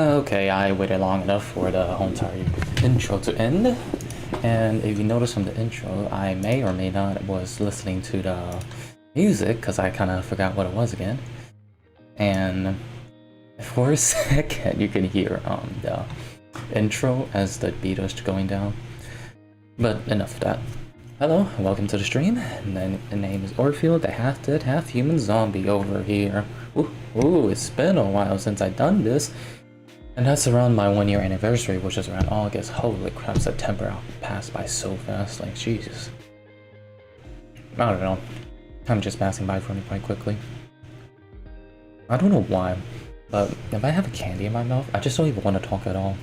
Okay, I waited long enough for the whole entire intro to end. And if you notice from the intro, I may or may not was listening to the music because I kind of forgot what it was again. And for a second, you can hear the intro as the beat is going down. But enough of that. Hello, welcome to the stream. And then the name is Orphrio, the half-dead, half-human zombie over here. Ooh, it's been a while since I've done this. And that's around my 1-year anniversary, which is around August. Holy crap, September passed by so fast, like Jesus. I don't know. Time just passing by for me quite quickly. I don't know why, but if I have a candy in my mouth, I just don't even want to talk at all.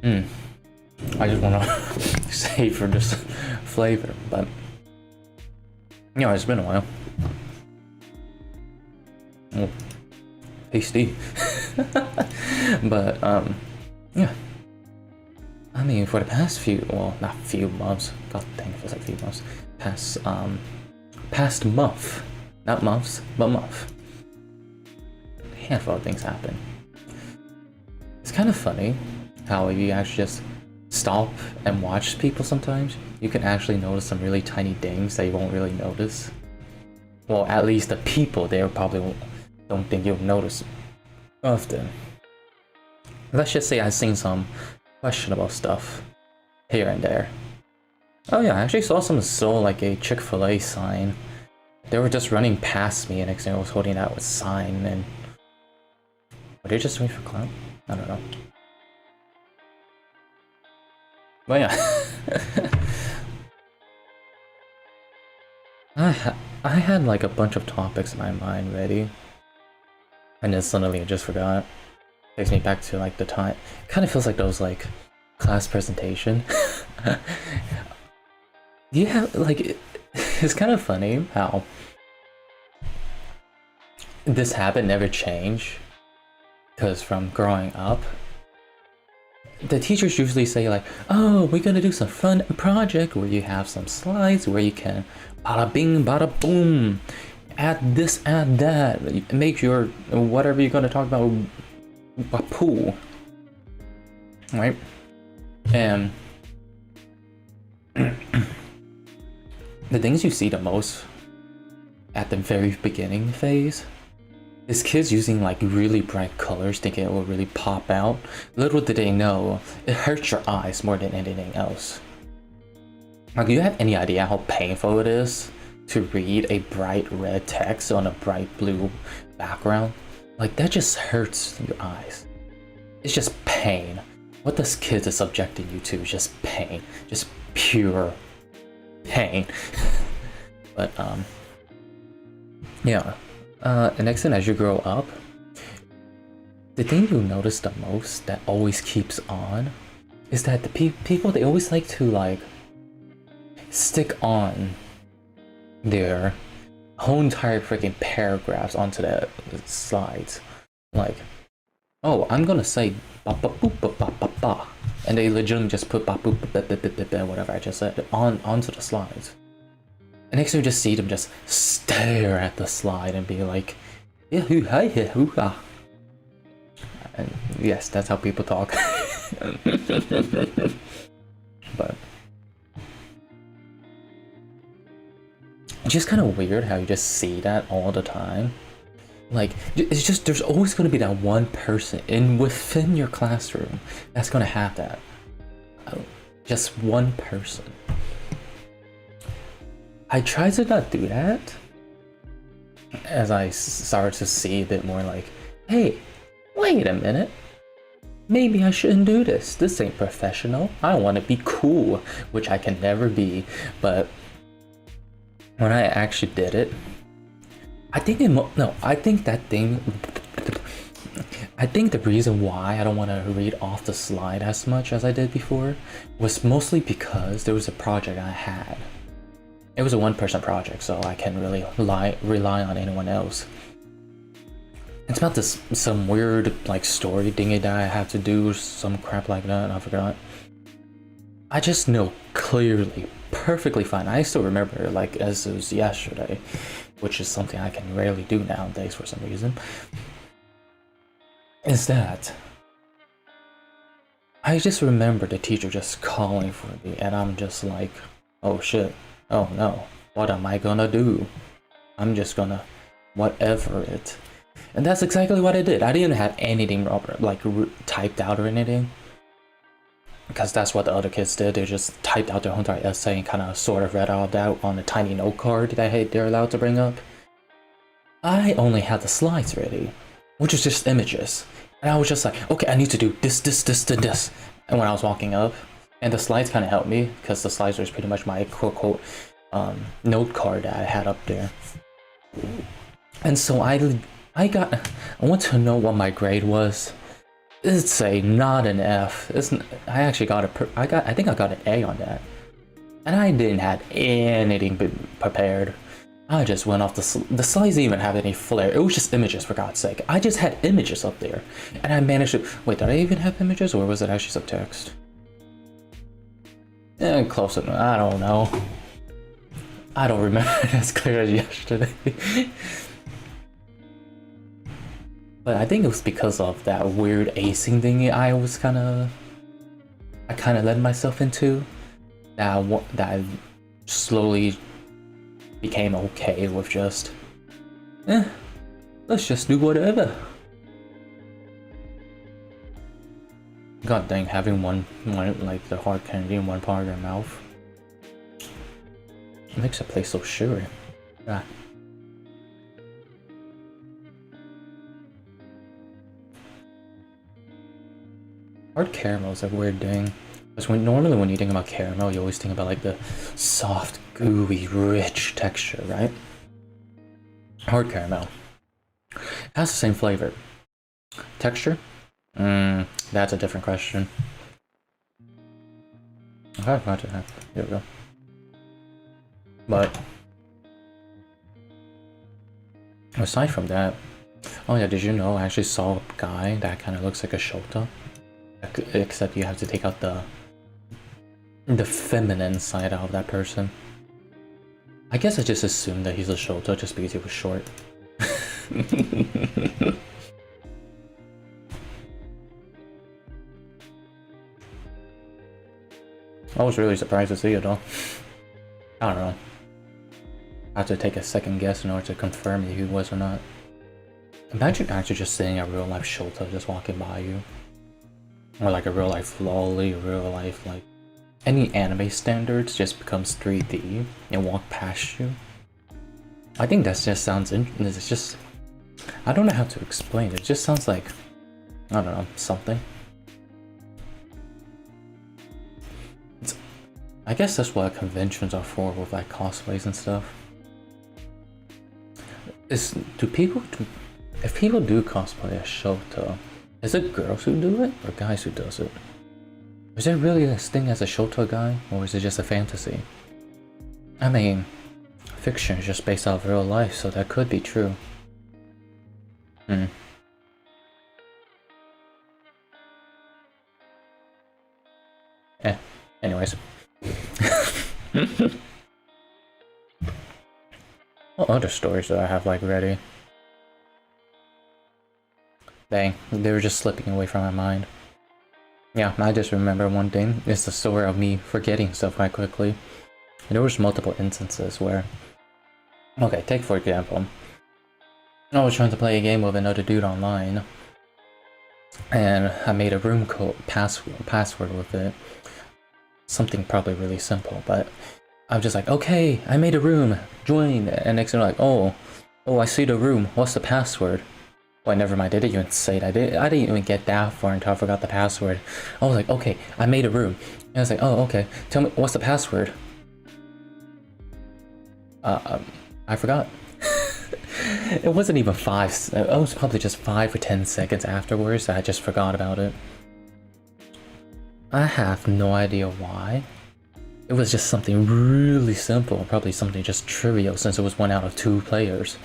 I just want to savor this flavor, but yeah, it's been a while. Oh, tasty. But yeah. I mean, for the past few, well, not few months. God dang, it feels like few months. Past month, not months, but month. A handful of things happen. It's kind of funny how if you actually just stop and watch people sometimes, you can actually notice some really tiny things that you won't really notice. Well, at least the people there probably don't think you'll notice often. Let's just say I've seen some questionable stuff here and there. Oh yeah, I actually saw someone stole like a Chick-fil-A sign. They were just running past me and next thing I was holding out a sign and... Were they just doing for clout? I don't know. But yeah. I had like a bunch of topics in my mind ready. And then suddenly I just forgot. Takes me back to like the time. It kind of feels like those like class presentation. Yeah, like it's kind of funny how this habit never changed. Because from growing up, the teachers usually say like, oh, we're gonna do some fun project where you have some slides where you can bada bing, bada boom, add this, add that, make your whatever you're gonna talk about a pool, right? And the things you see the most at the very beginning phase is kids using like really bright colors thinking it will really pop out. Little did they know, it hurts your eyes more than anything else. Like, do you have any idea how painful it is to read a bright red text on a bright blue background? Like, that just hurts your eyes. It's just pain. What this kid is subjecting you to is just pain. Just pure pain. But, yeah. The next thing, as you grow up, the thing you notice the most that always keeps on is that the people, they always like to, like, stick on their whole entire freaking paragraphs onto the slides. Like, oh, I'm gonna say ba ba boop ba ba ba ba, and they legitimately just put ba boop ba ba ba ba whatever I just said onto the slides. And next you just see them just stare at the slide and be like, yeah, hoo hi yeah hoo ha. And yes, that's how people talk. But it's just kind of weird how you just see that all the time. Like, it's just, there's always going to be that one person within your classroom that's going to have that. Just one person. I try to not do that as I start to see a bit more like, hey, wait a minute. Maybe I shouldn't do this. This ain't professional. I want to be cool, which I can never be. But when I actually did it, I think the reason why I don't want to read off the slide as much as I did before was mostly because there was a project I had. It was a one-person project, so I can't really rely on anyone else. It's about this some weird like story thingy that I have to do, some crap like that, and I forgot. I just know clearly, perfectly fine. I still remember like as it was yesterday, which is something I can rarely do nowadays for some reason. Is that I just remember the teacher just calling for me, and I'm just like, oh shit, oh no, what am I gonna do? I'm just gonna whatever it. And that's exactly what I did. I didn't have anything like typed out or anything. Because that's what the other kids did. They just typed out their whole entire essay and kind of sort of read all that on a tiny note card that they're allowed to bring up. I only had the slides ready, which is just images. And I was just like, okay, I need to do this, this, this, and this. And when I was walking up, and the slides kind of helped me, because the slides was pretty much my quote-unquote note card that I had up there. And so I want to know what my grade was. It's a not an F. I actually got I think I got an A on that. And I didn't have anything prepared. I just went off the slides didn't even have any flair. It was just images, for God's sake. I just had images up there. And I managed to... Wait, did I even have images, or was it actually subtext? Close enough. I don't know. I don't remember it as clear as yesterday. But I think it was because of that weird acing thing I kind of led myself into. That I slowly became okay with just, let's just do whatever. God dang, having one like the hard candy in one part of your mouth. It makes a place so sugary. Ah. Hard caramel is a weird thing. Because normally when you think about caramel, you always think about like the soft, gooey, rich texture, right? Hard caramel. It has the same flavor. Texture? That's a different question. Okay, gotcha. Here we go. But aside from that, oh yeah, did you know I actually saw a guy that kind of looks like a Shota? Except you have to take out the feminine side of that person. I guess I just assumed that he's a Shota just because he was short. I was really surprised to see it though. I don't know. I have to take a second guess in order to confirm if he was or not. Imagine actually just seeing a real life Shota just walking by you. Or like a real life lolly, real life like any anime standards just becomes 3D and walk past you. I think that just sounds it's just, I don't know how to explain it. It just sounds like, I don't know, something. I guess that's what conventions are for with like cosplays and stuff. If people do cosplay as Shota, is it girls who do it or guys who does it? Is there really this thing as a Shota guy, or is it just a fantasy? I mean, fiction is just based off real life, so that could be true. Anyways. What other stories do I have like ready? Dang, they were just slipping away from my mind. Yeah, I just remember one thing. It's the story of me forgetting stuff quite quickly. There was multiple instances where... Okay, take for example. I was trying to play a game with another dude online. And I made a room code password with it. Something probably really simple, but... I'm just like, okay, I made a room, join. And next thing I'm like, oh, I see the room. What's the password? Well, never mind, I didn't even say it. I didn't even get that far until I forgot the password. I was like, okay, I made a room. And I was like, oh, okay, tell me, what's the password? I forgot. It wasn't even 5, it was probably just 5 or 10 seconds afterwards that I just forgot about it. I have no idea why. It was just something really simple, probably something just trivial since it was 1 out of 2 players.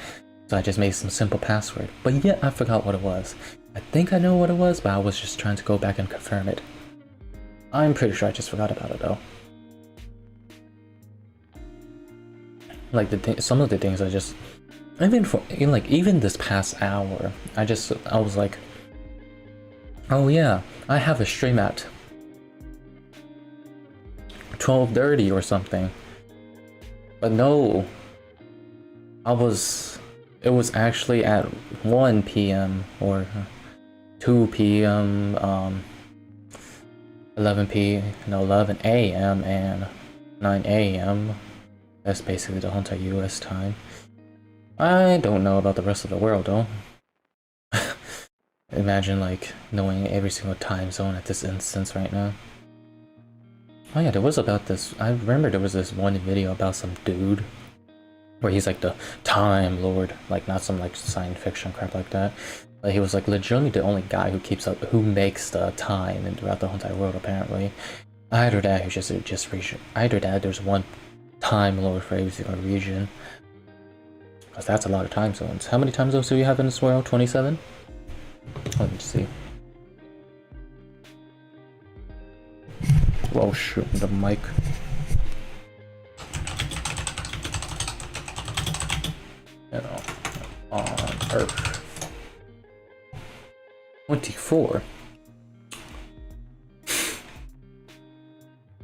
So I just made some simple password, but yet I forgot what it was. I think I know what it was, but I was just trying to go back and confirm it. I'm pretty sure I just forgot about it though. Like some of the things I just, even this past hour, I was like, oh yeah, I have a stream at 12:30 or something. But no, it was actually at 1 p.m. or 2 p.m., 11 a.m. and 9 a.m. That's basically the whole entire US time. I don't know about the rest of the world though. Imagine like knowing every single time zone at this instance right now. Oh yeah, there was about this, I remember there was this one video about some dude where he's like the Time Lord, like not some like science fiction crap like that. But he was like legitimately the only guy who makes the time and throughout the whole entire world apparently. Either that, either that, there's one Time Lord for every single region. Because that's a lot of time zones. How many time zones do you have in this world? 27? Let me see. Whoa, shoot, the mic. You know, on Earth. 24.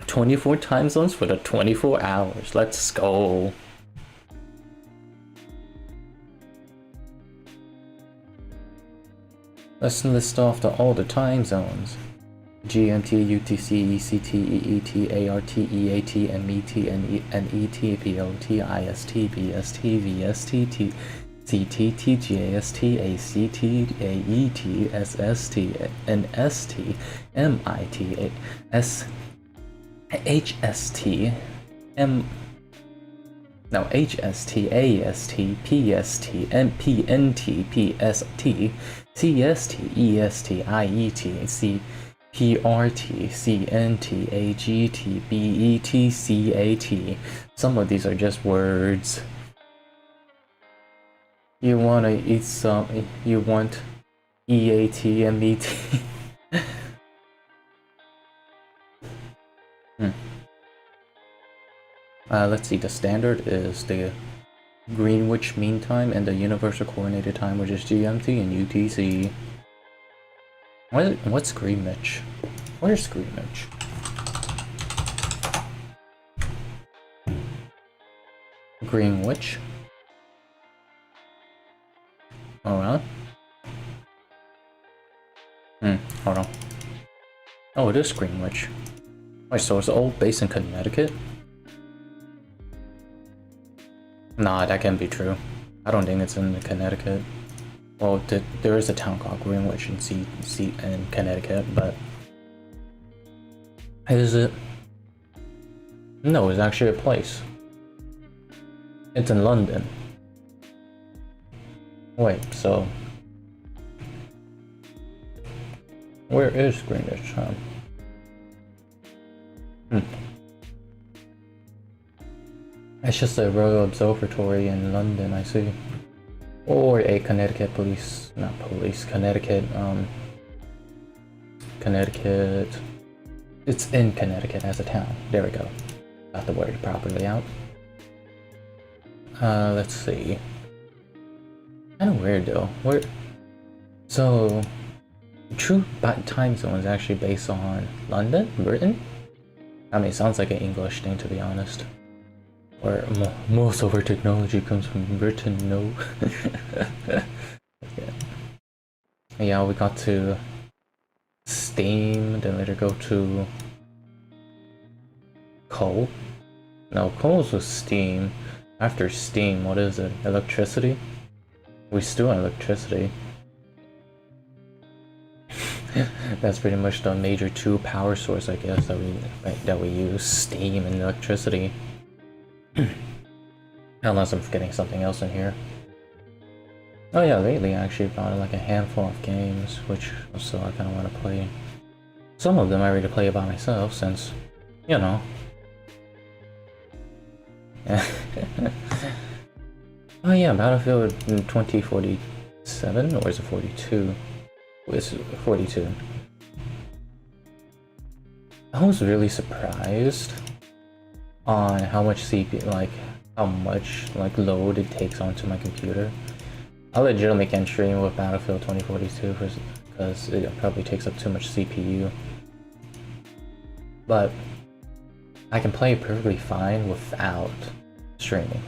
24 time zones for the 24 hours. Let's go. Let's list off all the time zones. GMT, UTC, ECT, EET, ART, EAT, MET, NET, POT, IST, BST, VST, CT, TGAST, ACT, AET, SST, NST, MIT, HST, HST, AST, PST, MPNT, PST, CST, EST, IET, PRT, CNT, AGT, BET, CAT. Some of these are just words. You wanna eat some, you want EAT, MET. Let's see, the standard is the Greenwich Mean Time and the Universal Coordinated Time, which is GMT and UTC. What's Greenwich? Where's Greenwich? Greenwich? Alright. Hold on. Oh, it is Greenwich. Wait, so it's the old base in Connecticut? Nah, that can't be true. I don't think it's in Connecticut. Well, there is a town called Greenwich in Connecticut, but is it? No, it's actually a place. It's in London. Wait, so where is Greenwich? It's just a Royal Observatory in London, I see. Or a Connecticut police, not police, Connecticut, it's in Connecticut as a town. There we go. Got the word properly out. Let's see. Kind of weird though. So, true time zone is actually based on London, Britain? I mean, it sounds like an English thing to be honest. Or most of our technology comes from Britain, no. Yeah, we got to steam, then later go to coal. No, coal was steam. After steam, what is it? Electricity? We still have electricity. That's pretty much the major two power source, I guess, that we use, steam and electricity. Unless I'm forgetting something else in here. Oh yeah, lately I actually bought like a handful of games, which so I kind of want to play. Some of them I already play by myself, since, you know. Oh yeah, Battlefield 2047, or is it 42? It's 42. I was really surprised on how much CPU, how much load it takes onto my computer. I legitimately can't stream with Battlefield 2042 because it probably takes up too much CPU. But I can play it perfectly fine without streaming.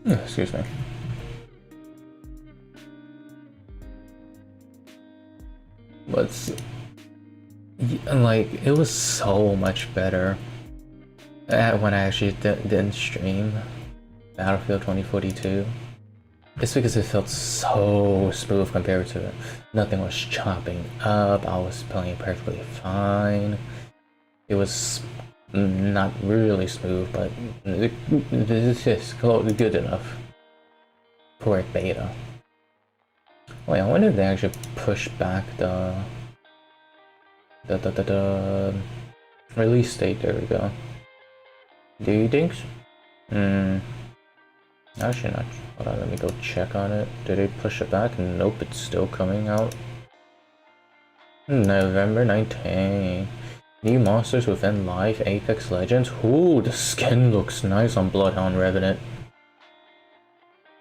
Excuse me. But like, it was so much better when I actually didn't stream Battlefield 2042. It's because it felt so smooth compared to it. Nothing was chopping up, I was playing perfectly fine. It was not really smooth, but it's just good enough for a beta. Wait, I wonder if they actually push back the release date. There we go. Do you think so? Actually not. Hold on, let me go check on it. Did they push it back? Nope, it's still coming out. November 19th. New monsters within live Apex Legends. Ooh, the skin looks nice on Bloodhound Revenant.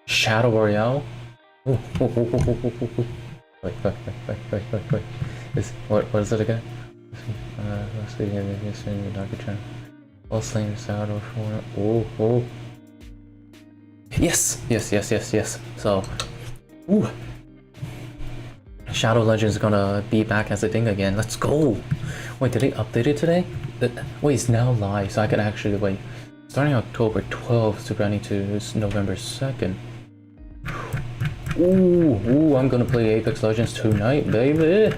Shadow Royale. Ooh. Wait. What is it again? Let's see here. Darker Trend. All slain Shadow for. Ooh. Yes. So, ooh. Shadow Legends is gonna be back as a thing again. Let's go. Wait, did they update it today? Wait, it's now live, so I can actually wait. Starting October 12th to running to November 2nd. Ooh, I'm gonna play Apex Legends tonight, baby.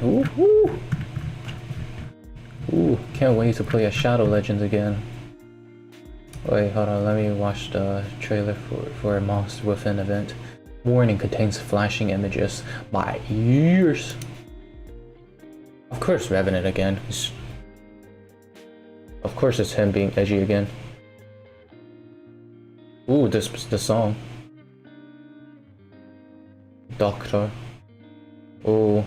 Ooh, can't wait to play a Shadow Legends again. Wait, hold on, let me watch the trailer for a Monster Within event. Warning, contains flashing images by years. Of course, Revenant again. Of course, it's him being edgy again. Ooh, the song. Doctor. Ooh,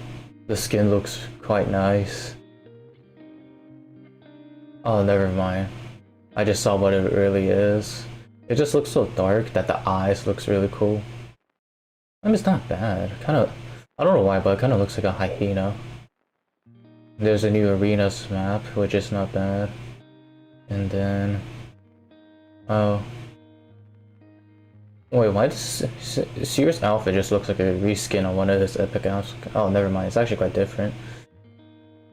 the skin looks quite nice. Oh, never mind. I just saw what it really is. It just looks so dark that the eyes looks really cool. I mean, it's not bad. I don't know why, but it kind of looks like a hyena. There's a new arenas map, which is not bad. And then... oh. Wait, why does Seer's outfit just looks like a reskin on one of his epic outfits? Oh, never mind. It's actually quite different.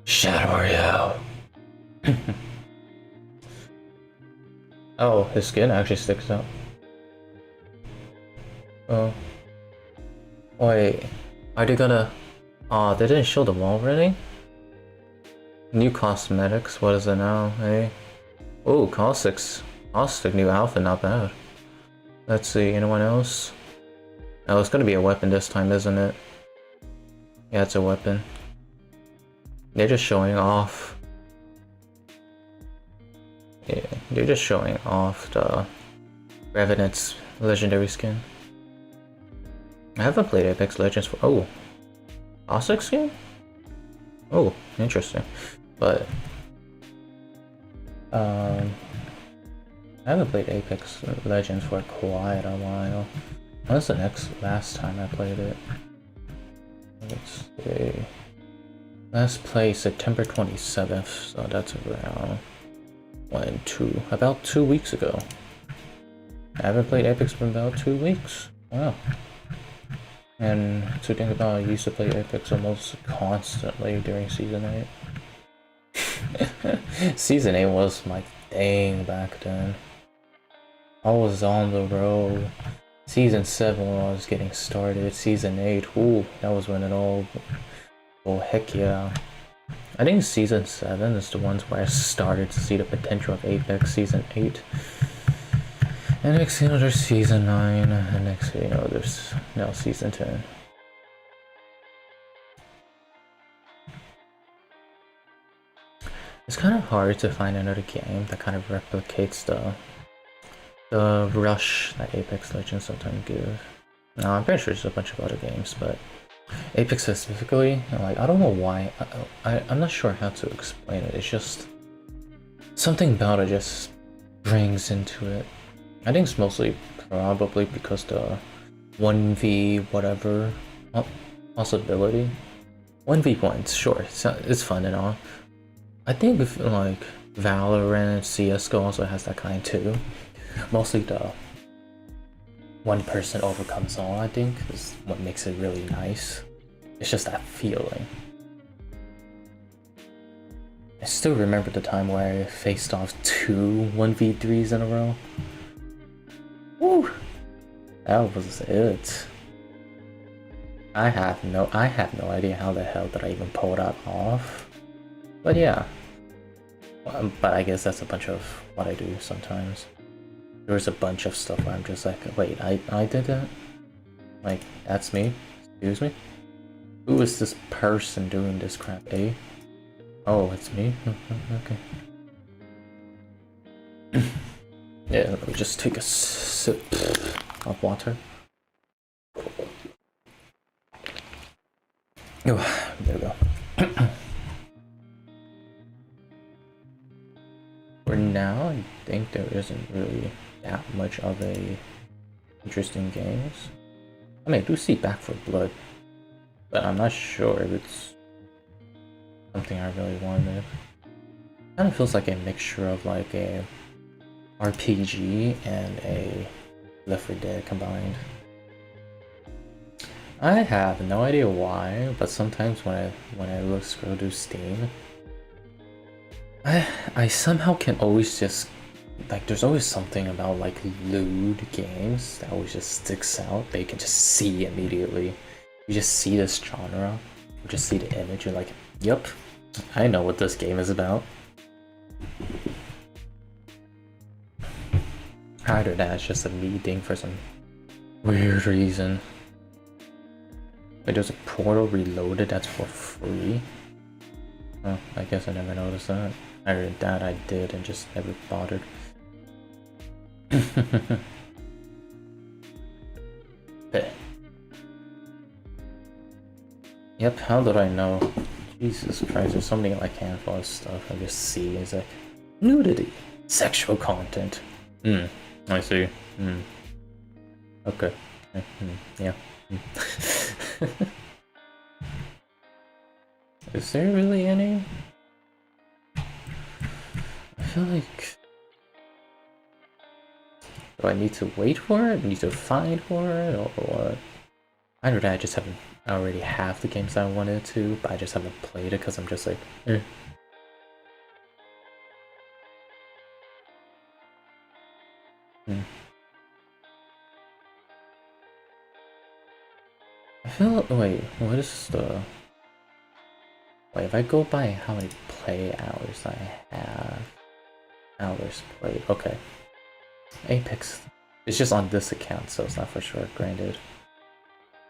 Shadow Royale. Oh, his skin actually sticks out. Oh. Wait, are they gonna... oh, they didn't show the wall already? New cosmetics, what is it now, hey? Oh, Caustic new outfit, not bad. Let's see, anyone else? Oh, it's gonna be a weapon this time, isn't it? Yeah, it's a weapon. They're just showing off. Yeah, they're just showing off the Revenant's legendary skin. I haven't played Apex Legends for... oh. Caustic skin? Oh, interesting. But... I haven't played Apex Legends for quite a while. When's the last time I played it? Let's see. Last play September 27th, so that's around... about 2 weeks ago. I haven't played Apex for about 2 weeks. Wow. And to think about, I used to play Apex almost constantly during Season 8. Season 8 was my thing back then. I was on the road. Season 7 when I was getting started. Season 8, ooh, that was when it all... oh, heck yeah. I think Season 7 is the ones where I started to see the potential of Apex. Season 8. And next thing you know, there's Season 9, and next thing you know, there's now Season 10. It's kind of hard to find another game that kind of replicates the rush that Apex Legends sometimes give. Now, I'm pretty sure there's a bunch of other games, but Apex specifically, like, I don't know why. I'm not sure how to explain it. It's just something about it just brings into it. I think it's mostly probably because the 1v whatever possibility. 1v1, sure, it's fun and all. I think if like Valorant, CSGO also has that kind too. Mostly the one person overcomes all, I think, is what makes it really nice. It's just that feeling. I still remember the time where I faced off 2 1v3s in a row. Woo! That was it. I have no idea how the hell did I even pull that off. But yeah. But I guess that's a bunch of what I do sometimes. There's a bunch of stuff where I'm just like, wait, I did that? Like, that's me? Excuse me? Who is this person doing this crap, eh? Oh, it's me? Okay. Yeah, let me just take a sip of water. Oh, there we go. For now, I think there isn't really that much of a interesting games. I mean, I do see Back 4 Blood, but I'm not sure if it's something I really wanted. Kind of feels like a mixture of like a RPG and a Left 4 Dead combined. I have no idea why, but sometimes when I scroll through Steam, I somehow can always just like, there's always something about like lewd games that always just sticks out that you can just see immediately. You just see this genre, you just see the image, you're like, yep, I know what this game is about. Either that's just a me thing for some weird reason. Wait, there's a Portal Reloaded that's for free? Oh, I guess I never noticed that. Either that I did and just never bothered. Yep, how did I know? Jesus Christ, there's so many like handful of stuff I just see. It's like nudity, sexual content. I see. Okay. Yeah. Is there really any? I feel like... Do I need to wait for it? Need to find for it? Or what? Either that I just haven't... I already have the games I wanted to, but I just haven't played it because I'm just like, eh. I feel... Wait, what is the... Wait, if I go by how many play hours I have... Hours played, okay. Apex. It's just on this account, so it's not for sure, granted.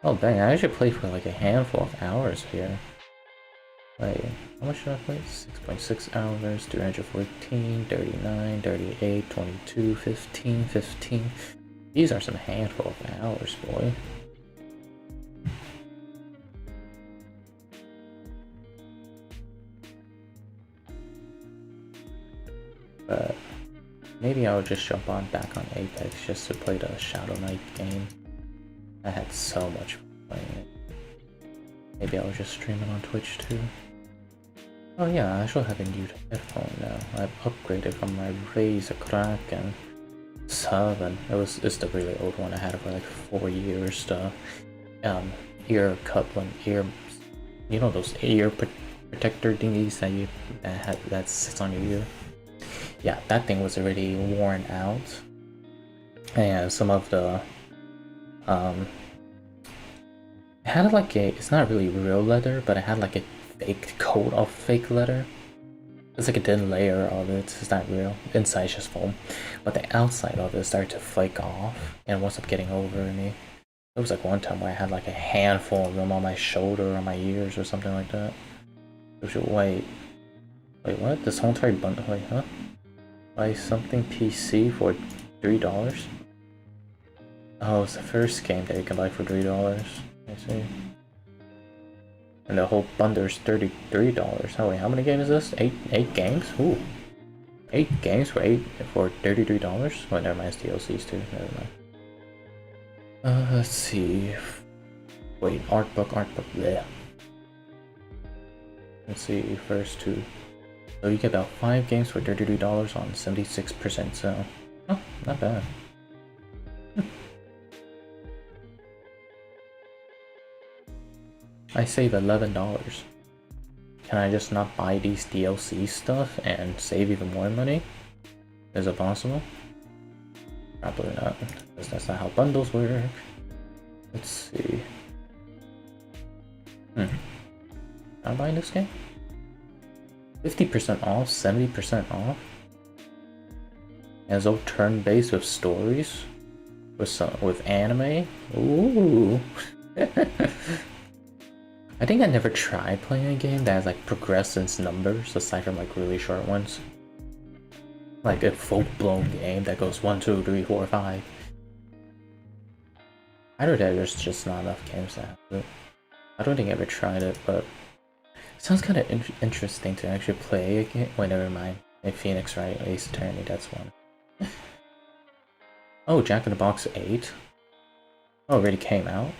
Oh dang, I actually played for like a handful of hours here. Wait, how much did I play? 6.6 hours, 314, 39, 38, 22, 15, 15. These are some handful of hours, boy. But maybe I'll just jump back on Apex just to play the Shadow Knight game. I had so much fun playing it. Maybe I'll just stream it on Twitch too. Oh yeah, I actually have a new headphone now. I've upgraded from my Razer Kraken 7. It's the really old one. I had it for like 4 years. The ear coupling, you know those ear protector thingies that sits on your ear. Yeah, that thing was already worn out, and some of the it had like a, it's not really real leather, but it had like a fake coat of fake leather. It's like a thin layer of it. It's not real. Inside is just foam, but the outside of it started to flake off and was up getting over me. There was like one time where I had like a handful of them on my shoulder or my ears or something like that. Wait, what? This whole entire bundle? Wait, huh? Buy something PC for $3? Oh, it's the first game that you can buy for $3. I see. And the whole bundle is $33. Oh wait, how many games is this? 8 games? Ooh. 8 games for $33? Oh, never mind, it's DLCs too. Never mind. Let's see. Wait, art book, bleh. Let's see, first two. So you get about 5 games for $32 on 76% sale. Oh, not bad. I save $11. Can I just not buy these DLC stuff and save even more money? Is it possible? Probably not, because that's not how bundles work. Let's see. Am I buying this game? 50% off, 70% off? And it's all turn-based with stories? With anime? Ooh! I think I never tried playing a game that has like progressive numbers aside from like really short ones. Like a full-blown game that goes 1, 2, 3, 4, 5. Either that, there's just not enough games that have it. I don't think I ever tried it, but it sounds kind of interesting to actually play a game. Wait, never mind. A Phoenix, right? Ace Attorney, that's one. Oh, Jack in the Box 8? Oh, already came out?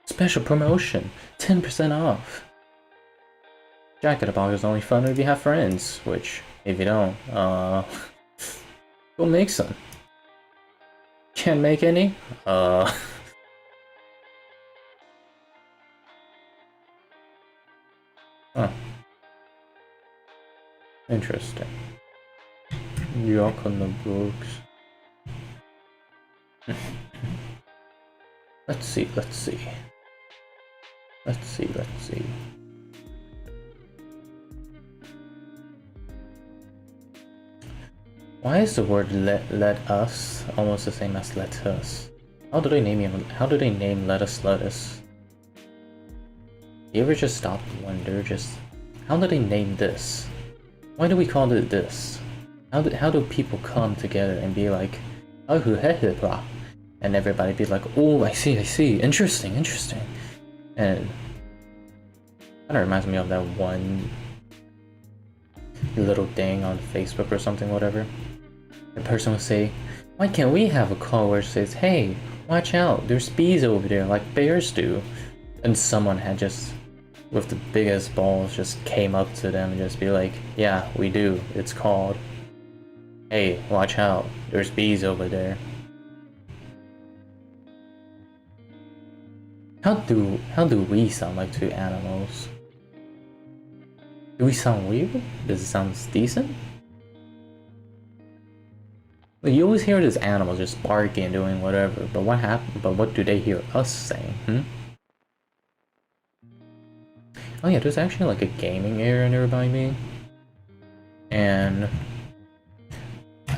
Special promotion! 10% off! Jack in the Box is only fun if you have friends, which, if you don't, go make some. Can't make any? Huh. Interesting. Jack in the Box. Let's see. Let's see. Why is the word let us almost the same as let us? How do they name let us? You ever just stop and wonder how do they name this? Why do we call it this? How do people come together and be like, oh, blah, and everybody be like, oh, I see, interesting. And kind of reminds me of that one little thing on Facebook or something, whatever. The person would say, why can't we have a call where it says, hey, watch out, there's bees over there like bears do? And someone had just, with the biggest balls, just came up to them and just be like, yeah, we do. It's called, hey, watch out, there's bees over there. How do we sound like two animals? Do we sound weird? Does it sound decent? Like, you always hear this animal just barking, doing whatever, but what happened? But what do they hear us saying? Oh yeah, there's actually like a gaming area nearby me, and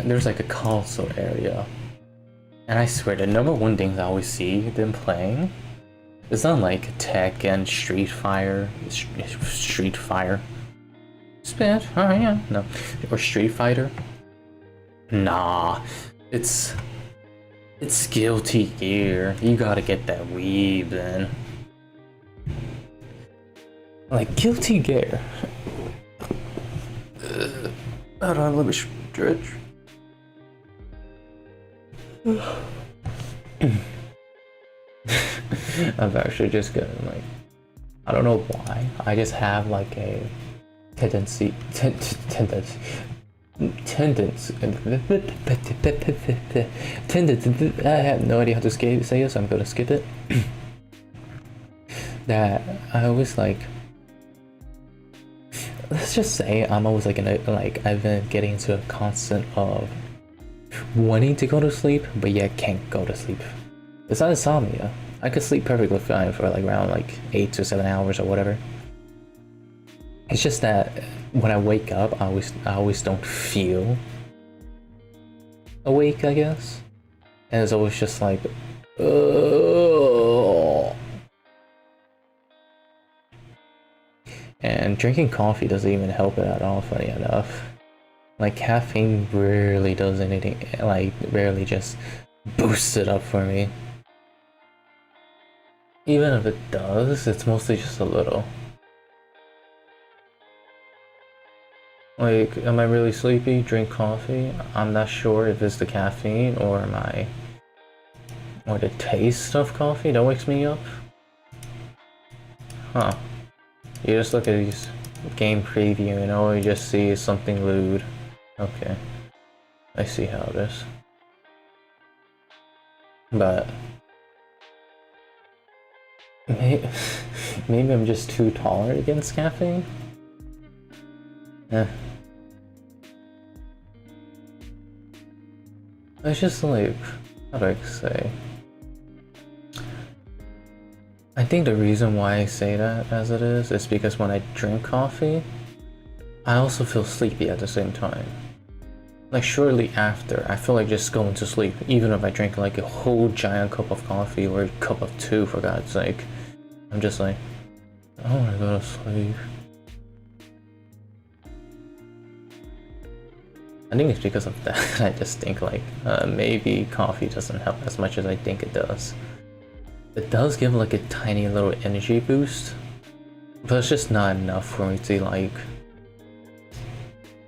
there's like a console area, and I swear the number one things I always see them playing, it's not like Tekken, Street Fighter, no, or Street Fighter. Nah, it's Guilty Gear. You gotta get that weeb then. Like Guilty Gear. Hold on, let me stretch. I've actually just gotten like, I don't know why, I just have like a tendency, I have no idea how to say it, so I'm gonna skip it. That I always like, let's just say I'm always like I've been getting into a constant of wanting to go to sleep, but yet can't go to sleep. It's not insomnia. I could sleep perfectly fine for like around like 8 to 7 hours or whatever. It's just that when I wake up, I always don't feel awake, I guess. And it's always just like, ugh. And drinking coffee doesn't even help it at all, funny enough. Like caffeine rarely does anything, like rarely just boosts it up for me. Even if it does, it's mostly just a little. Like, am I really sleepy? Drink coffee? I'm not sure if it's the caffeine or or the taste of coffee that wakes me up. Huh. You just look at these game preview and all you just see is something lewd. Okay. I see how it is. But maybe, maybe I'm just too tolerant against caffeine? It's just like, how do I say? I think the reason why I say that as it is because when I drink coffee, I also feel sleepy at the same time. Like shortly after, I feel like just going to sleep, even if I drink like a whole giant cup of coffee or a cup of 2 for God's sake. I'm just like, I wanna go to sleep. I think it's because of that. I just think like maybe coffee doesn't help as much as I think it does. It does give like a tiny little energy boost, but it's just not enough for me to like.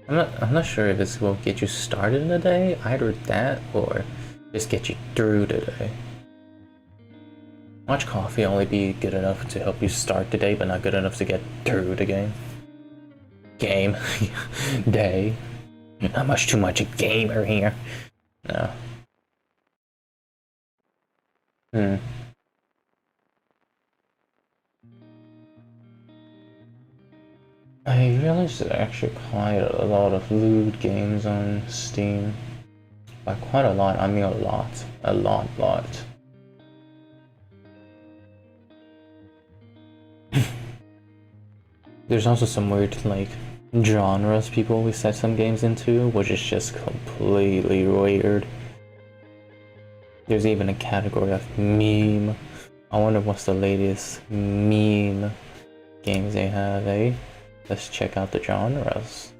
I'm not sure if this will get you started in the day, either that or just get you through the day. Watch coffee only be good enough to help you start the day, but not good enough to get through the game. Day. Not much too much a gamer here. No. I realized there's actually quite a lot of lewd games on Steam. By quite a lot, I mean a lot. A lot. There's also some weird, like, genres people always set some games into, which is just completely weird. There's even a category of meme. I wonder what's the latest meme games they have, eh? Let's check out the genres.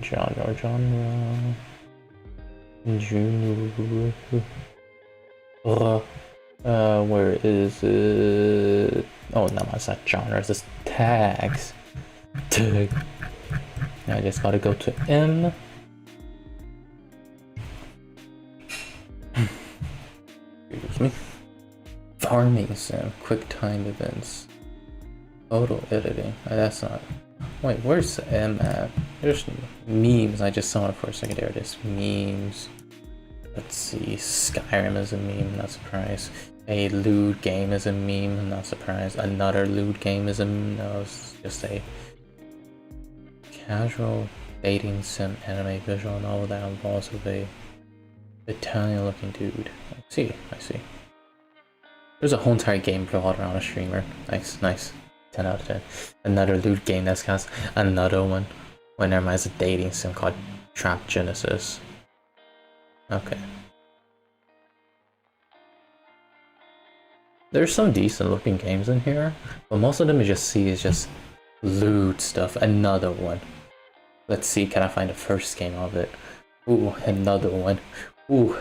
Genre. Where is it? Oh no, it's not genres, it's tags. Tag. I just gotta go to M. Excuse me. Farming sim, quick time events. Photo editing. That's not. Wait, where's M at? There's memes. I just saw it for a second. There it is. Memes. Let's see. Skyrim is a meme. Not surprised. A lewd game is a meme. Not surprised. Another lewd game is a meme. No, it's just a casual dating sim anime visual novel that involves with a Italian looking dude. I see. There's a whole entire game plot around a streamer. Nice. 10 out of 10. Another lewd game that's cast. Another one. Wait, never mind, it's a dating sim called Trap Genesis. Okay. There's some decent looking games in here, but most of them you just see is just lewd stuff. Another one. Let's see, can I find the first game of it? Ooh, another one. Ooh.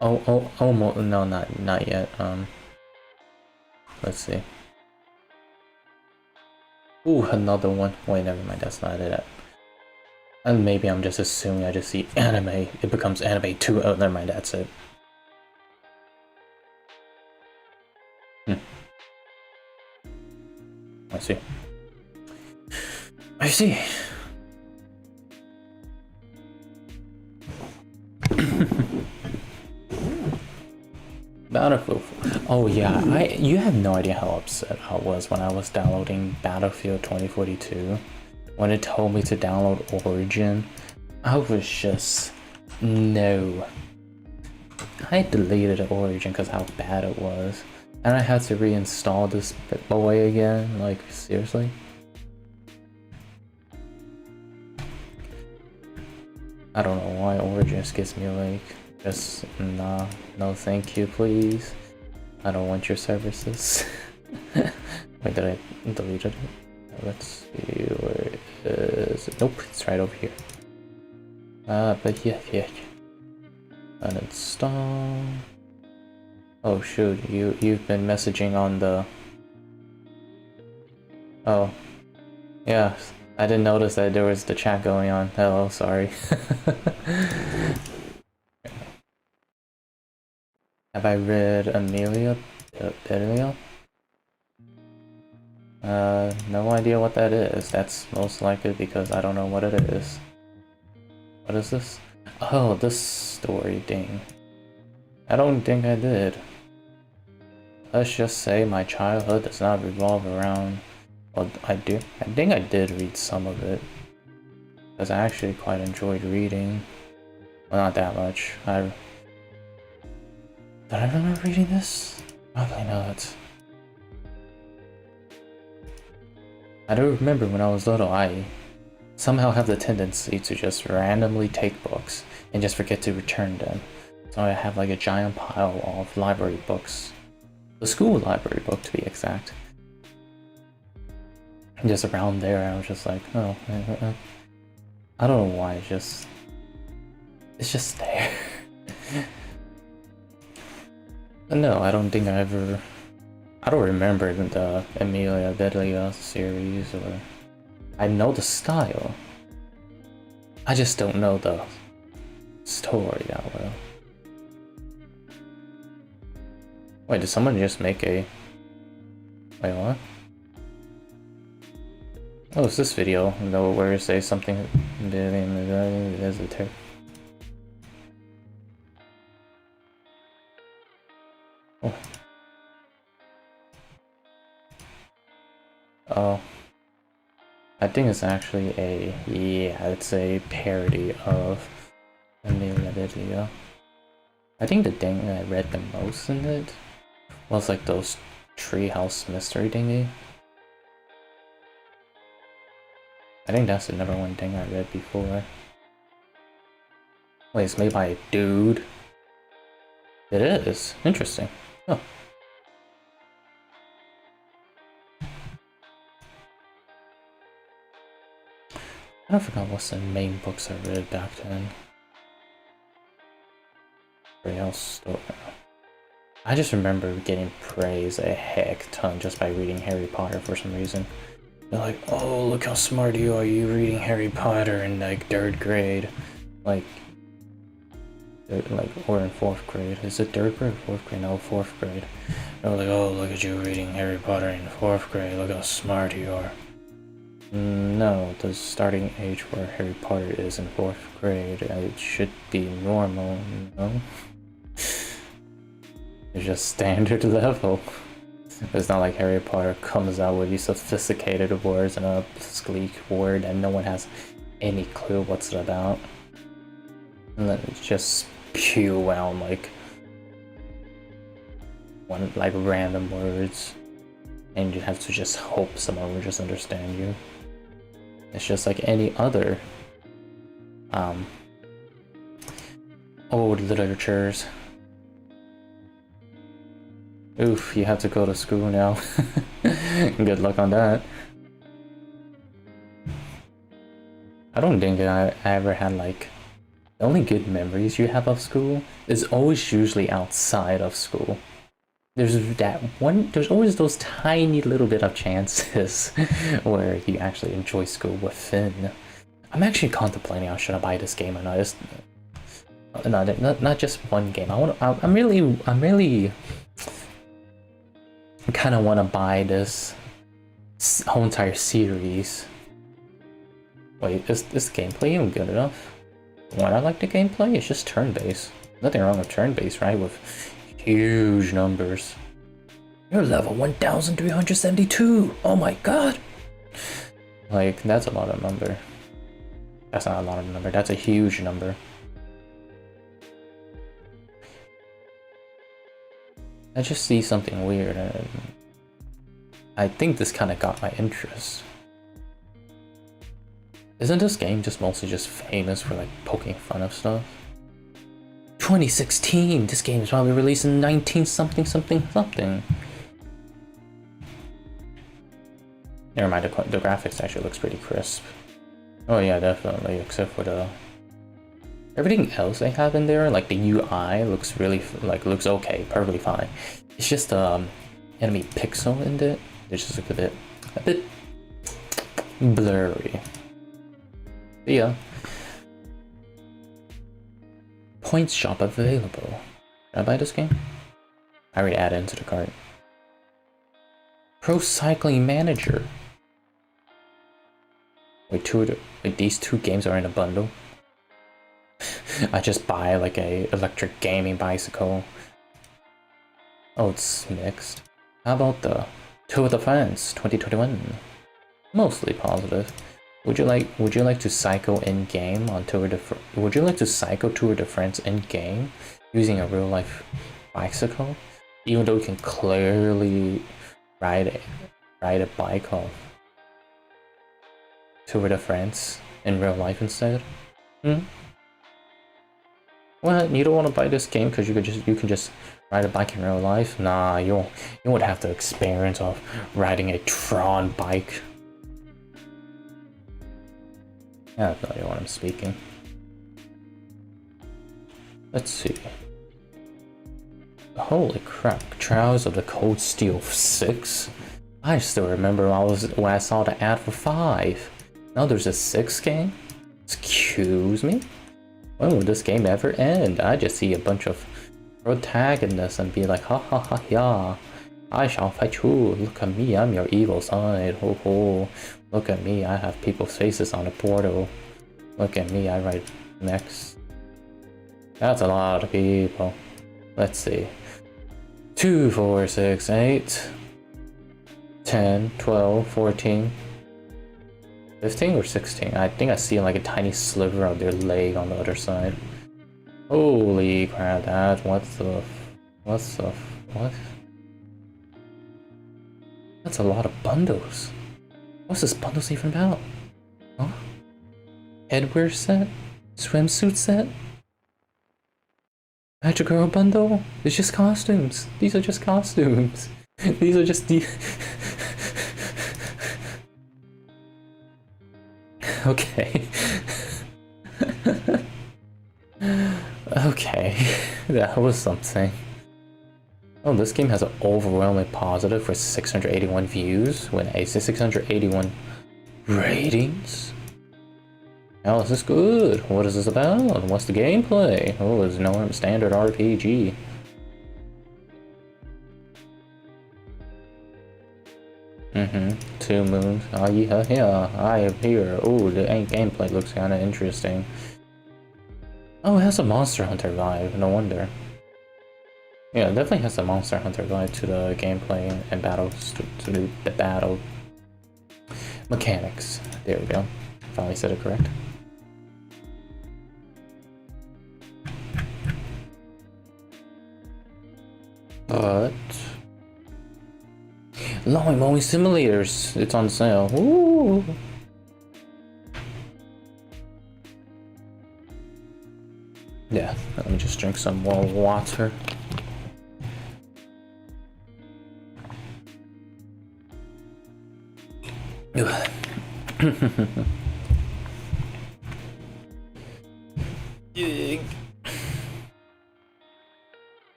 Oh, almost. No, not yet. Let's see. Ooh, another one. Wait, never mind, that's not it. And maybe I'm just assuming I just see anime. It becomes anime 2. Oh, never mind, that's it. I see. Battlefield. Oh yeah, you have no idea how upset I was when I was downloading Battlefield 2042. When it told me to download Origin, I was just no. I deleted Origin because how bad it was, and I had to reinstall this boy again. Like seriously. I don't know why Origin gets me like. Just nah, no thank you please. I don't want your services. Wait, did I delete it? Let's see where it is. Nope, it's right over here. But yeah. Uninstall. Oh shoot, you've been messaging on the. Oh, yeah. I didn't notice that there was the chat going on. Hello, sorry. Have I read Amelia? No idea what that is. That's most likely because I don't know what it is. What is this? Oh, this story ding. I don't think I did. Let's just say my childhood does not revolve around... Well, I think I did read some of it. Because I actually quite enjoyed reading. Well, not that much. Did I remember reading this? Probably not. I do remember when I was little, I somehow have the tendency to just randomly take books and just forget to return them. So I have like a giant pile of library books. The school library book, to be exact. And just around there, I was just like, oh, I don't know why, it's just there. But no, I don't think I don't remember the Emilia Vedlia series, or... I know the style. I just don't know the story that well. Wait, did someone just make a... Wait, what? Oh, it's this video, where you say something... There's a term. Oh. Oh. I think it's actually it's a parody of Emilia Vedlia. I think the thing I read the most in it was like those treehouse mystery thingy. I think that's the number one thing I read before. Wait, it's made by a dude? It is? Interesting. Oh. I forgot what's the main books I read back then. I just remember getting praised a heck ton just by reading Harry Potter for some reason. They're like, oh, look how smart you are, you reading Harry Potter in like 3rd grade. Or in 4th grade. Is it 3rd grade or 4th grade? No, 4th grade. They're like, oh, look at you reading Harry Potter in 4th grade, look how smart you are. No, the starting age for Harry Potter is in 4th grade. It should be normal, you know? It's just standard level. It's not like Harry Potter comes out with these sophisticated words and a sleek word and no one has any clue what's it about. And then it's just spew out like random words. And you have to just hope someone will just understand you. It's just like any other old literatures. Oof, you have to go to school now. Good luck on that. I don't think I ever had like... The only good memories you have of school is always usually outside of school. There's always those tiny little bit of chances where you actually enjoy school within. I'm actually contemplating should I buy this game or not. Not just one game. I'm really kind of want to buy this whole entire series. Wait, is this gameplay even good enough? When I like the gameplay, it's just turn-based. Nothing wrong with turn-based, right? With huge numbers. You're level 1372! Oh my god! Like, that's a lot of number. That's not a lot of number, that's a huge number. I just see something weird and I think this kind of got my interest. Isn't this game just mostly just famous for like poking fun of stuff? 2016! This game is probably released in 19 something something something. Never mind, the graphics actually looks pretty crisp. Oh yeah, definitely, except for the... Everything else they have in there, like the UI looks really, looks okay, perfectly fine. It's just enemy pixel in it. They just look a bit blurry. But yeah. Points shop available. Can I buy this game? I already added it into the cart. Pro Cycling Manager. Wait, these two games are in a bundle. I just buy like a electric gaming bicycle. Oh, it's mixed. How about the Tour de France 2021? Mostly positive. Would you like to cycle in game on Would you like to cycle Tour de France in game using a real life bicycle? Even though you can clearly ride a bike off Tour de France in real life instead? What? You don't want to buy this game because you can just ride a bike in real life? Nah, you would have the experience of riding a Tron bike. I have no idea what I'm speaking. Let's see. Holy crap! Trials of the Cold Steel 6. I still remember when I saw the ad for 5. Now there's a 6 game? Excuse me? When will this game ever end? I just see a bunch of protagonists and be like, ha ha ha yeah, I shall fight you. Look at me, I'm your evil side. Ho ho. Look at me, I have people's faces on the portal. Look at me, I ride mechs. That's a lot of people. Let's see. 2, 4, 6, 8, 10, 12, 14, 15 or 16? I think I see like a tiny sliver of their leg on the other side. Holy crap, what? That's a lot of bundles. What's this bundles even about? Huh? Headwear set? Swimsuit set? Magic Girl bundle? It's just costumes. These are just costumes. These are just the... Okay. Okay. That was something. Oh, this game has an overwhelmingly positive for 681 views with a 681 ratings. How is this good? What is this about? What's the gameplay? Oh, it's no standard RPG. Mm-hmm. 2 moons. Oh yeah, I am here. Oh, the gameplay looks kinda interesting. Oh, it has a Monster Hunter vibe, no wonder. Yeah, it definitely has a Monster Hunter vibe to the gameplay and battles, to the battle mechanics. There we go. Finally said it correct. But Lawn Mowing Simulators, it's on sale. Ooh. Yeah, let me just drink some more water.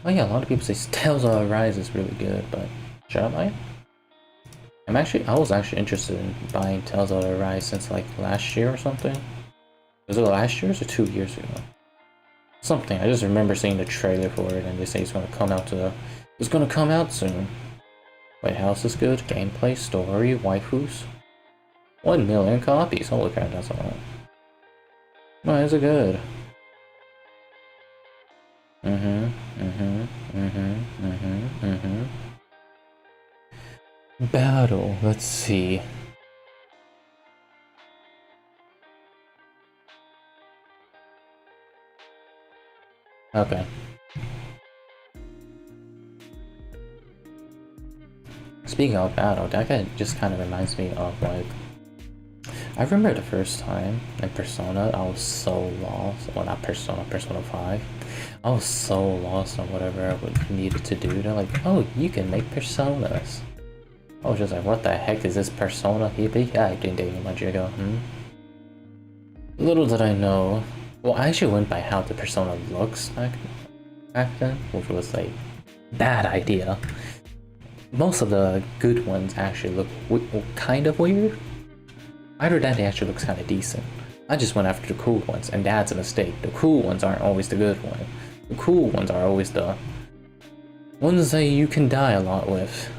Oh yeah, a lot of people say Tales of Arise is really good, but should I buy it? I was actually interested in buying Tales of Arise since like last year or something. Was it last year or 2 years ago? Something. I just remember seeing the trailer for it and they say it's gonna come out soon. Wait, how's this good? Gameplay, story, waifus? 1 million copies. Holy crap, that's a lot. Why is it good? Battle, let's see. Okay. Speaking of battle, that guy just kind of reminds me of like... I remember the first time in Persona, I was so lost. Well, not Persona, Persona 5. I was so lost on whatever I needed to do. They're like, oh, you can make personas. I was just like, what the heck is this Persona hippie? Yeah, I didn't date much ago. Little did I know. Well, I actually went by how the Persona looks back then, which was like, bad idea. Most of the good ones actually look kind of weird. Either that, they actually looks kind of decent. I just went after the cool ones, and that's a mistake. The cool ones aren't always the good ones. The cool ones are always the Ones that you can die a lot with.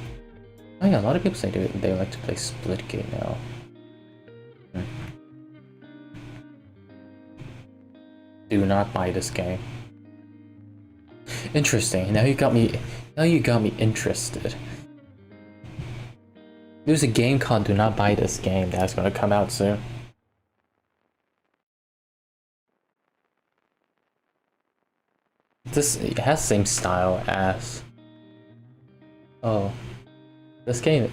Oh yeah, a lot of people say they like to play split gate now. Do not buy this game. Interesting. Now you got me. Now you got me interested. There's a game called Do Not Buy This Game that's gonna come out soon. It has the same style as. Oh, this game.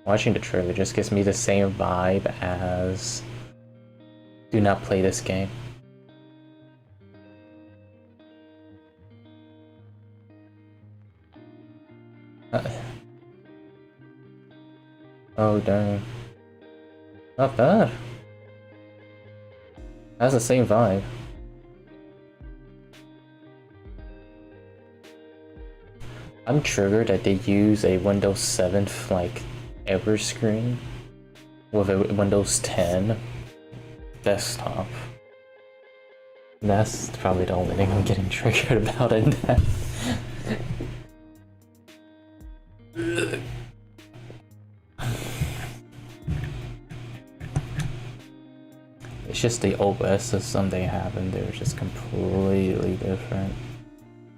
Watching the trailer just gives me the same vibe as. Do not play this game. Oh dang. Not bad. Has the same vibe. I'm triggered that they use a Windows 7 like ever screen with a Windows 10 desktop. That's probably the only thing I'm getting triggered about in that. It's just the OS system they have and they're just completely different.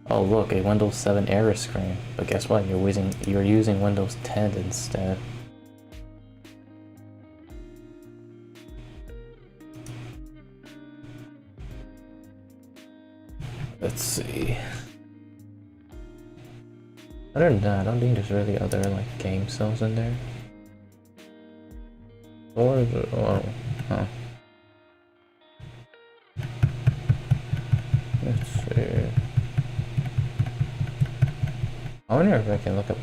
Oh look, a Windows 7 error screen. But guess what? You're using Windows 10 instead. Let's see. Other than that, I don't think there's really other like game cells in there. Or oh, huh. Let's see. I wonder if I can look up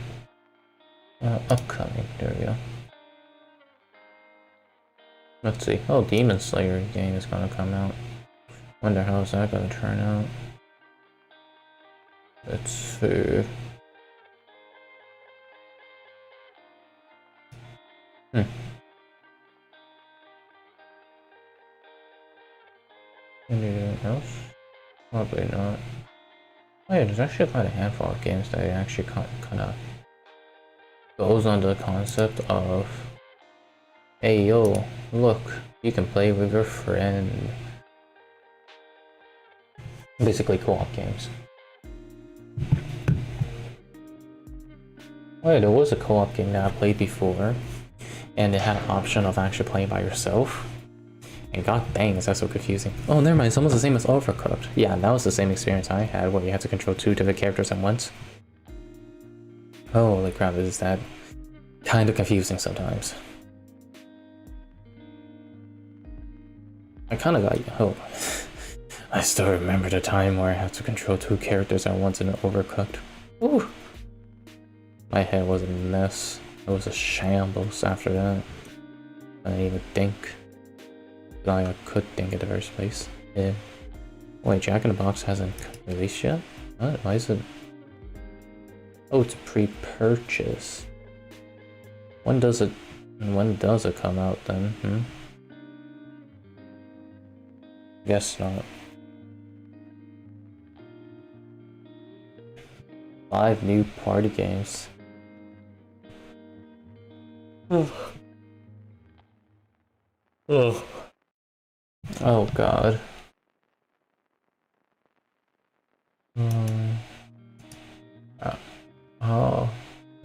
upcoming. There we go. Let's see. Oh, Demon Slayer game is gonna come out. Wonder how is that gonna turn out. Let's see. Anything else? Probably not. Oh yeah, there's actually quite a handful of games that actually kind of goes on the concept of, hey yo, look, you can play with your friend. Basically co-op games. Oh yeah, there was a co-op game that I played before, and it had an option of actually playing by yourself. And god dang, is that so confusing. Oh, never mind, it's almost the same as Overcooked. Yeah, that was the same experience I had where you had to control 2 different characters at once. Holy crap, is that kind of confusing sometimes. I kind of got, oh, I still remember the time where I had to control 2 characters at once in Overcooked. Ooh. My head was a mess. It was a shambles after that. I didn't even think. I could think in the first place. Yeah. Wait, Jack in the Box hasn't released yet? What? Why is it? Oh, it's pre-purchase. When does it come out then? Guess not. 5 new party games. Oh. Oh god. Oh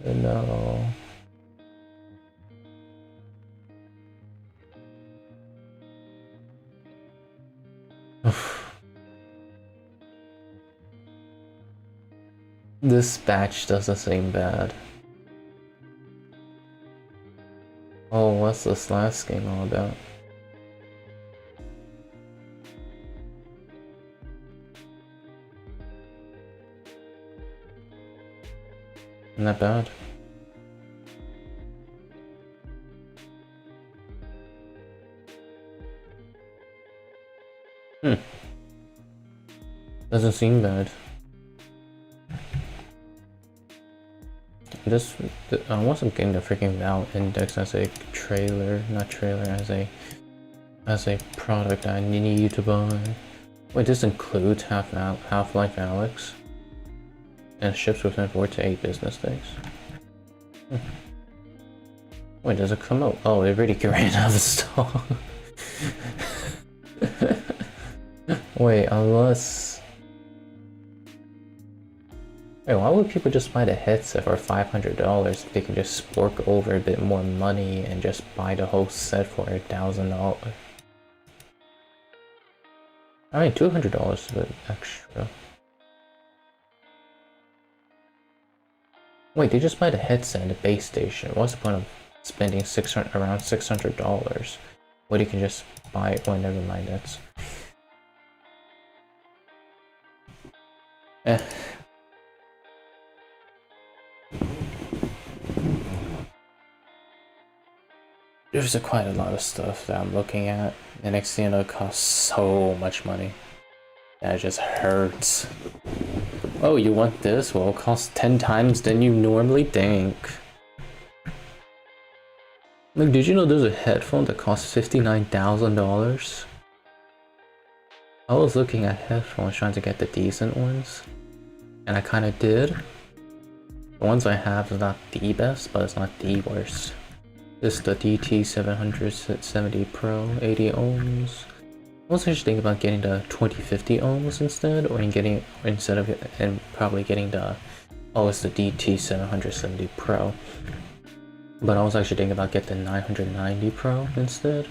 no. This batch doesn't seem bad. Oh, what's this last game all about? Not bad. Doesn't seem bad. I wasn't getting the freaking Val Index as a trailer, not trailer, as a product I need to buy. Wait, this includes Half-Life Alyx? and ships within 4 to 8 business days. Wait, does it come out? Oh, it really ran out of stock. Wait, unless... Wait, why would people just buy the headset for $500 if they could just fork over a bit more money and just buy the whole set for $1,000? I mean, $200 is a bit extra. Wait, they just buy the headset and the base station. What's the point of spending around $600 when you can just buy it? Oh, never mind, that's... There's quite a lot of stuff that I'm looking at, and next thing you know, it costs so much money. That just hurts. Oh, you want this? Well, it costs 10 times than you normally think. Like, did you know there's a headphone that costs $59,000? I was looking at headphones trying to get the decent ones, and I kind of did. The ones I have is not the best, but it's not the worst. This is the DT770 Pro, 80 ohms. I was actually thinking about getting the 2050 ohms instead, or probably getting the, oh, it's the DT770 Pro. But I was actually thinking about getting the 990 Pro instead.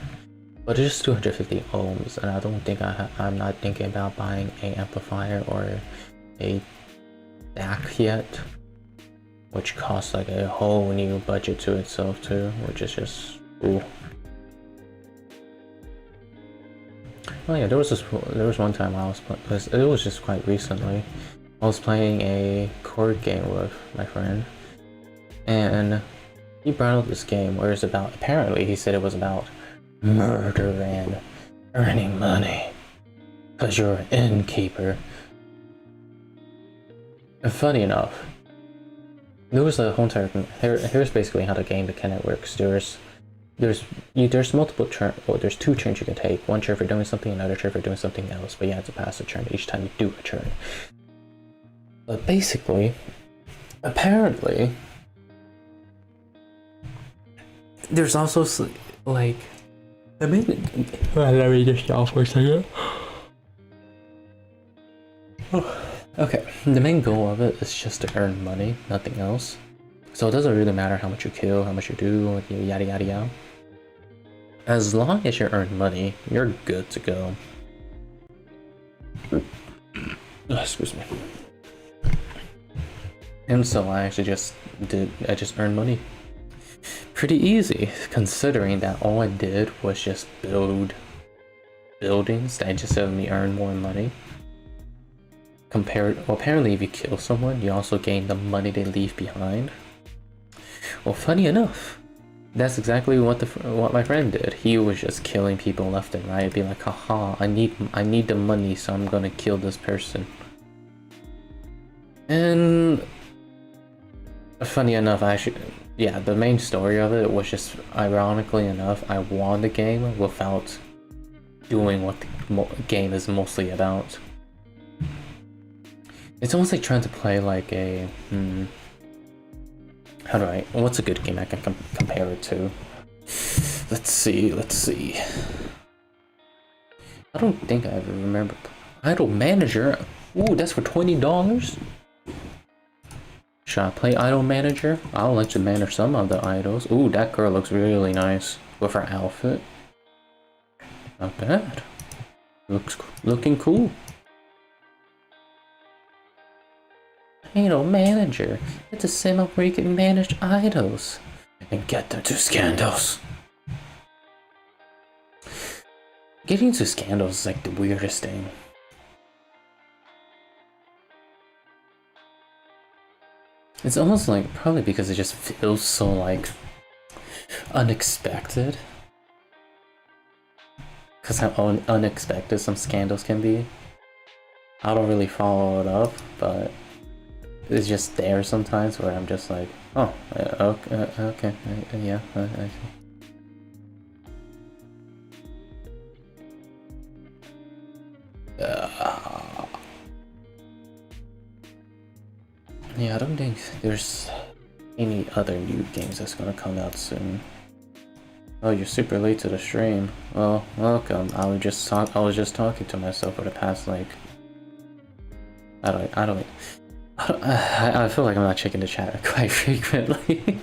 But it's just 250 ohms, and I don't think I'm not thinking about buying an amplifier or a DAC yet, which costs like a whole new budget to itself too, which is just cool. Oh yeah, there was one time I was it was just quite recently. I was playing a card game with my friend, and he brought up this game where it's about, apparently he said it was about murder and earning money because you're an innkeeper. And funny enough, there was a whole entire thing. Here's basically how the game mechanic works. There's multiple turns. Well, there's 2 turns you can take. One turn for doing something, another turn for doing something else. But you have to pass a turn each time you do a turn. But basically, apparently, there's also like, let me just stop for a second. Okay, the main goal of it is just to earn money, nothing else. So it doesn't really matter how much you kill, how much you do, yada yada yada. As long as you earn money, you're good to go. Excuse me. And so I just earned money. Pretty easy, considering that all I did was just build buildings that just helped me earn more money. Well, apparently if you kill someone, you also gain the money they leave behind. Well, funny enough, that's exactly what my friend did. He was just killing people left and right, be like, haha, I need the money, so I'm gonna kill this person. And funny enough, yeah, the main story of it was just, ironically enough, I won the game without doing what the game is mostly about. It's almost like trying to play like a, what's a good game I can compare it to? Let's see. I don't think I ever remember. Idle Manager? Ooh, that's for $20? Should I play Idle Manager? I'll let you manage some of the idols. Ooh, that girl looks really nice with her outfit. Not bad. Looking cool. Idle Manager. It's a sim where you can manage idols and get them to scandals. Getting to scandals is like the weirdest thing. It's almost like, probably because it just feels so like unexpected. Because how unexpected some scandals can be. I don't really follow it up, but it's just there sometimes where I'm just like, oh, okay, yeah, I see. there's any other new games that's gonna come out soon. Oh, you're super late to the stream. Well, welcome. I was just talking to myself for the past like. I feel like I'm not checking the chat quite frequently,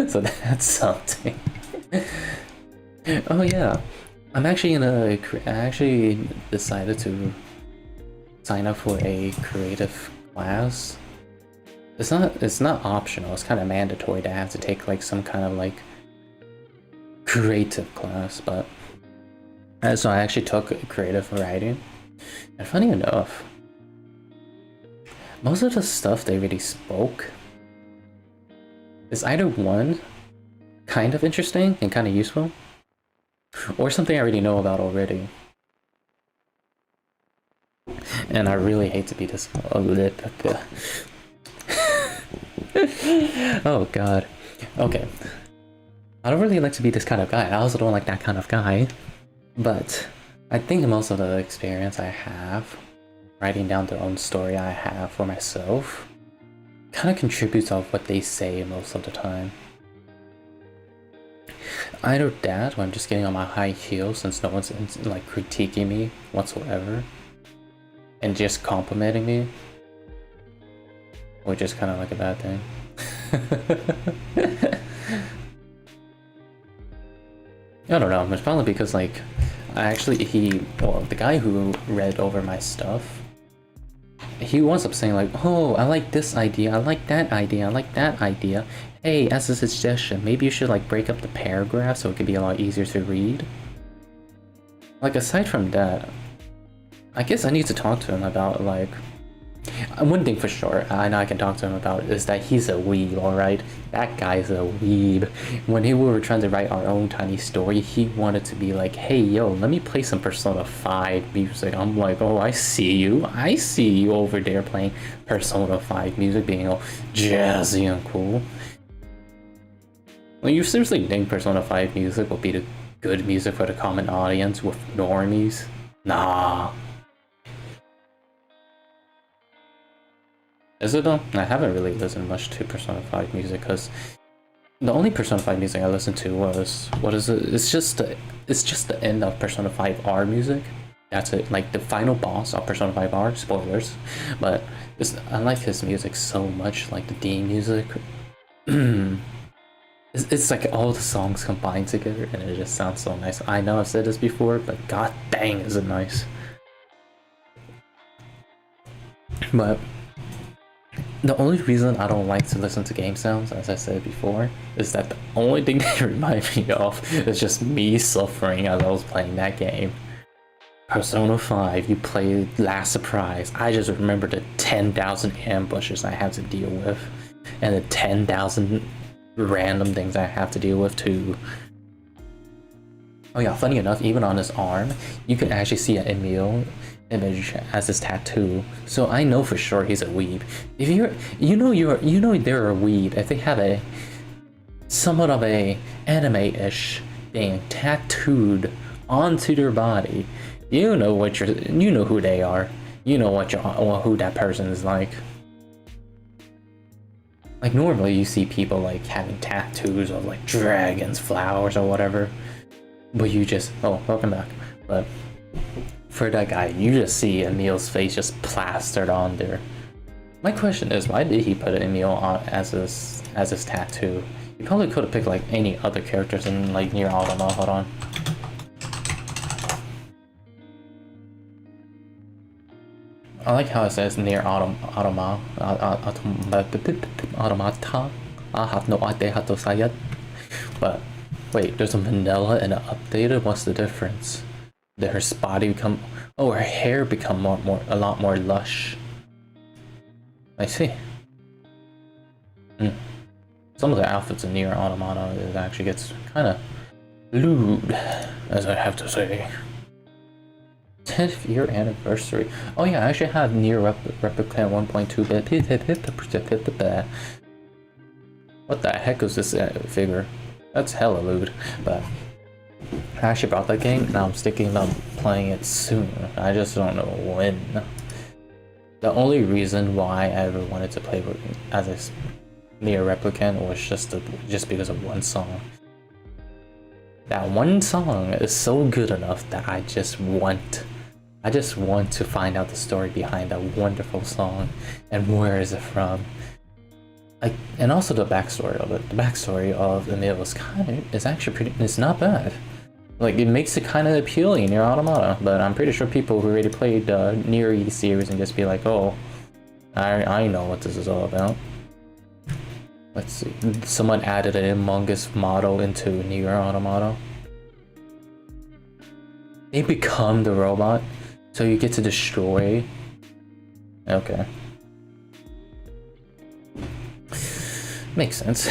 so that's something. Oh yeah, I actually decided to sign up for a creative class. It's not optional. It's kind of mandatory to have to take like some kind of like creative class, but so I actually took creative writing, and funny enough, most of the stuff they really spoke is either one, kind of interesting and kind of useful, or something I already know about already. And I really hate to be this. Oh god. Okay. I don't really like to be this kind of guy. I also don't like that kind of guy. But I think most of the experience I have writing down the own story I have for myself kind of contributes of what they say most of the time. Either that, or I'm just getting on my high heels since no one's like critiquing me whatsoever and just complimenting me, which is kind of like a bad thing. I don't know, it's probably because like the guy who read over my stuff, he winds up saying like, oh, I like this idea, I like that idea, I like that idea. Hey, as a suggestion, maybe you should like break up the paragraph so it could be a lot easier to read. Like aside from that, I guess I need to talk to him about like, one thing for sure, I know I can talk to him about is that he's a weeb, alright? That guy's a weeb. When we were trying to write our own tiny story, he wanted to be like, hey yo, let me play some Persona 5 music. I'm like, oh, I see you over there playing Persona 5 music, being all jazzy and cool. Well, you seriously think Persona 5 music will be the good music for the common audience with normies? Nah. Is it though? I haven't really listened much to Persona 5 music because the only Persona 5 music I listened to was, what is it? It's just the end of Persona 5R music. That's it, like the final boss of Persona 5R, spoilers. But I like his music so much, like the theme music. It's like all the songs combined together and it just sounds so nice. I know I've said this before, but god dang is it nice. But the only reason I don't like to listen to game sounds, as I said before, is that the only thing they remind me of is just me suffering as I was playing that game. Persona 5, you play Last Surprise. I just remember the 10,000 ambushes I have to deal with, and the 10,000 random things I have to deal with too. Oh yeah, funny enough, even on his arm, you can actually see an Emil image as his tattoo, so I know for sure he's a weeb. If they're a weeb if they have a somewhat of a anime-ish thing tattooed onto their body. You know who they are. You know who that person is like. Like normally you see people like having tattoos of like dragons, flowers, or whatever. But you just, oh, welcome back. But for that guy, you just see Emil's face just plastered on there. My question is, why did he put Emil on as his tattoo? He probably could have picked like any other characters in like Nier Automata. Hold on. I like how it says Nier Automata. I have no idea how to say it. But wait, there's a vanilla and an updated. What's the difference? Did her body become? Oh, her hair become a lot more lush. I see. Some of the outfits in Nier Automata it actually gets kind of lewd, as I have to say. 10th year anniversary. Oh yeah, I actually have Nier Replicant 1.2. What the heck is this figure? That's hella lewd, but I actually bought that game and I'm sticking on playing it soon. I just don't know when. The only reason why I ever wanted to play as a Nier replicant was just because of one song. That one song is so good enough that I just want to find out the story behind that wonderful song and where is it from. Like, and also the backstory of it. The backstory of Emil is actually pretty. It's not bad. Like, it makes it kind of appealing Nier Automata, but I'm pretty sure people who already played the Nier E series and just be like, oh, I know what this is all about. Let's see. Someone added an Among Us model into Nier Automata. They become the robot, so you get to destroy. Okay. Makes sense.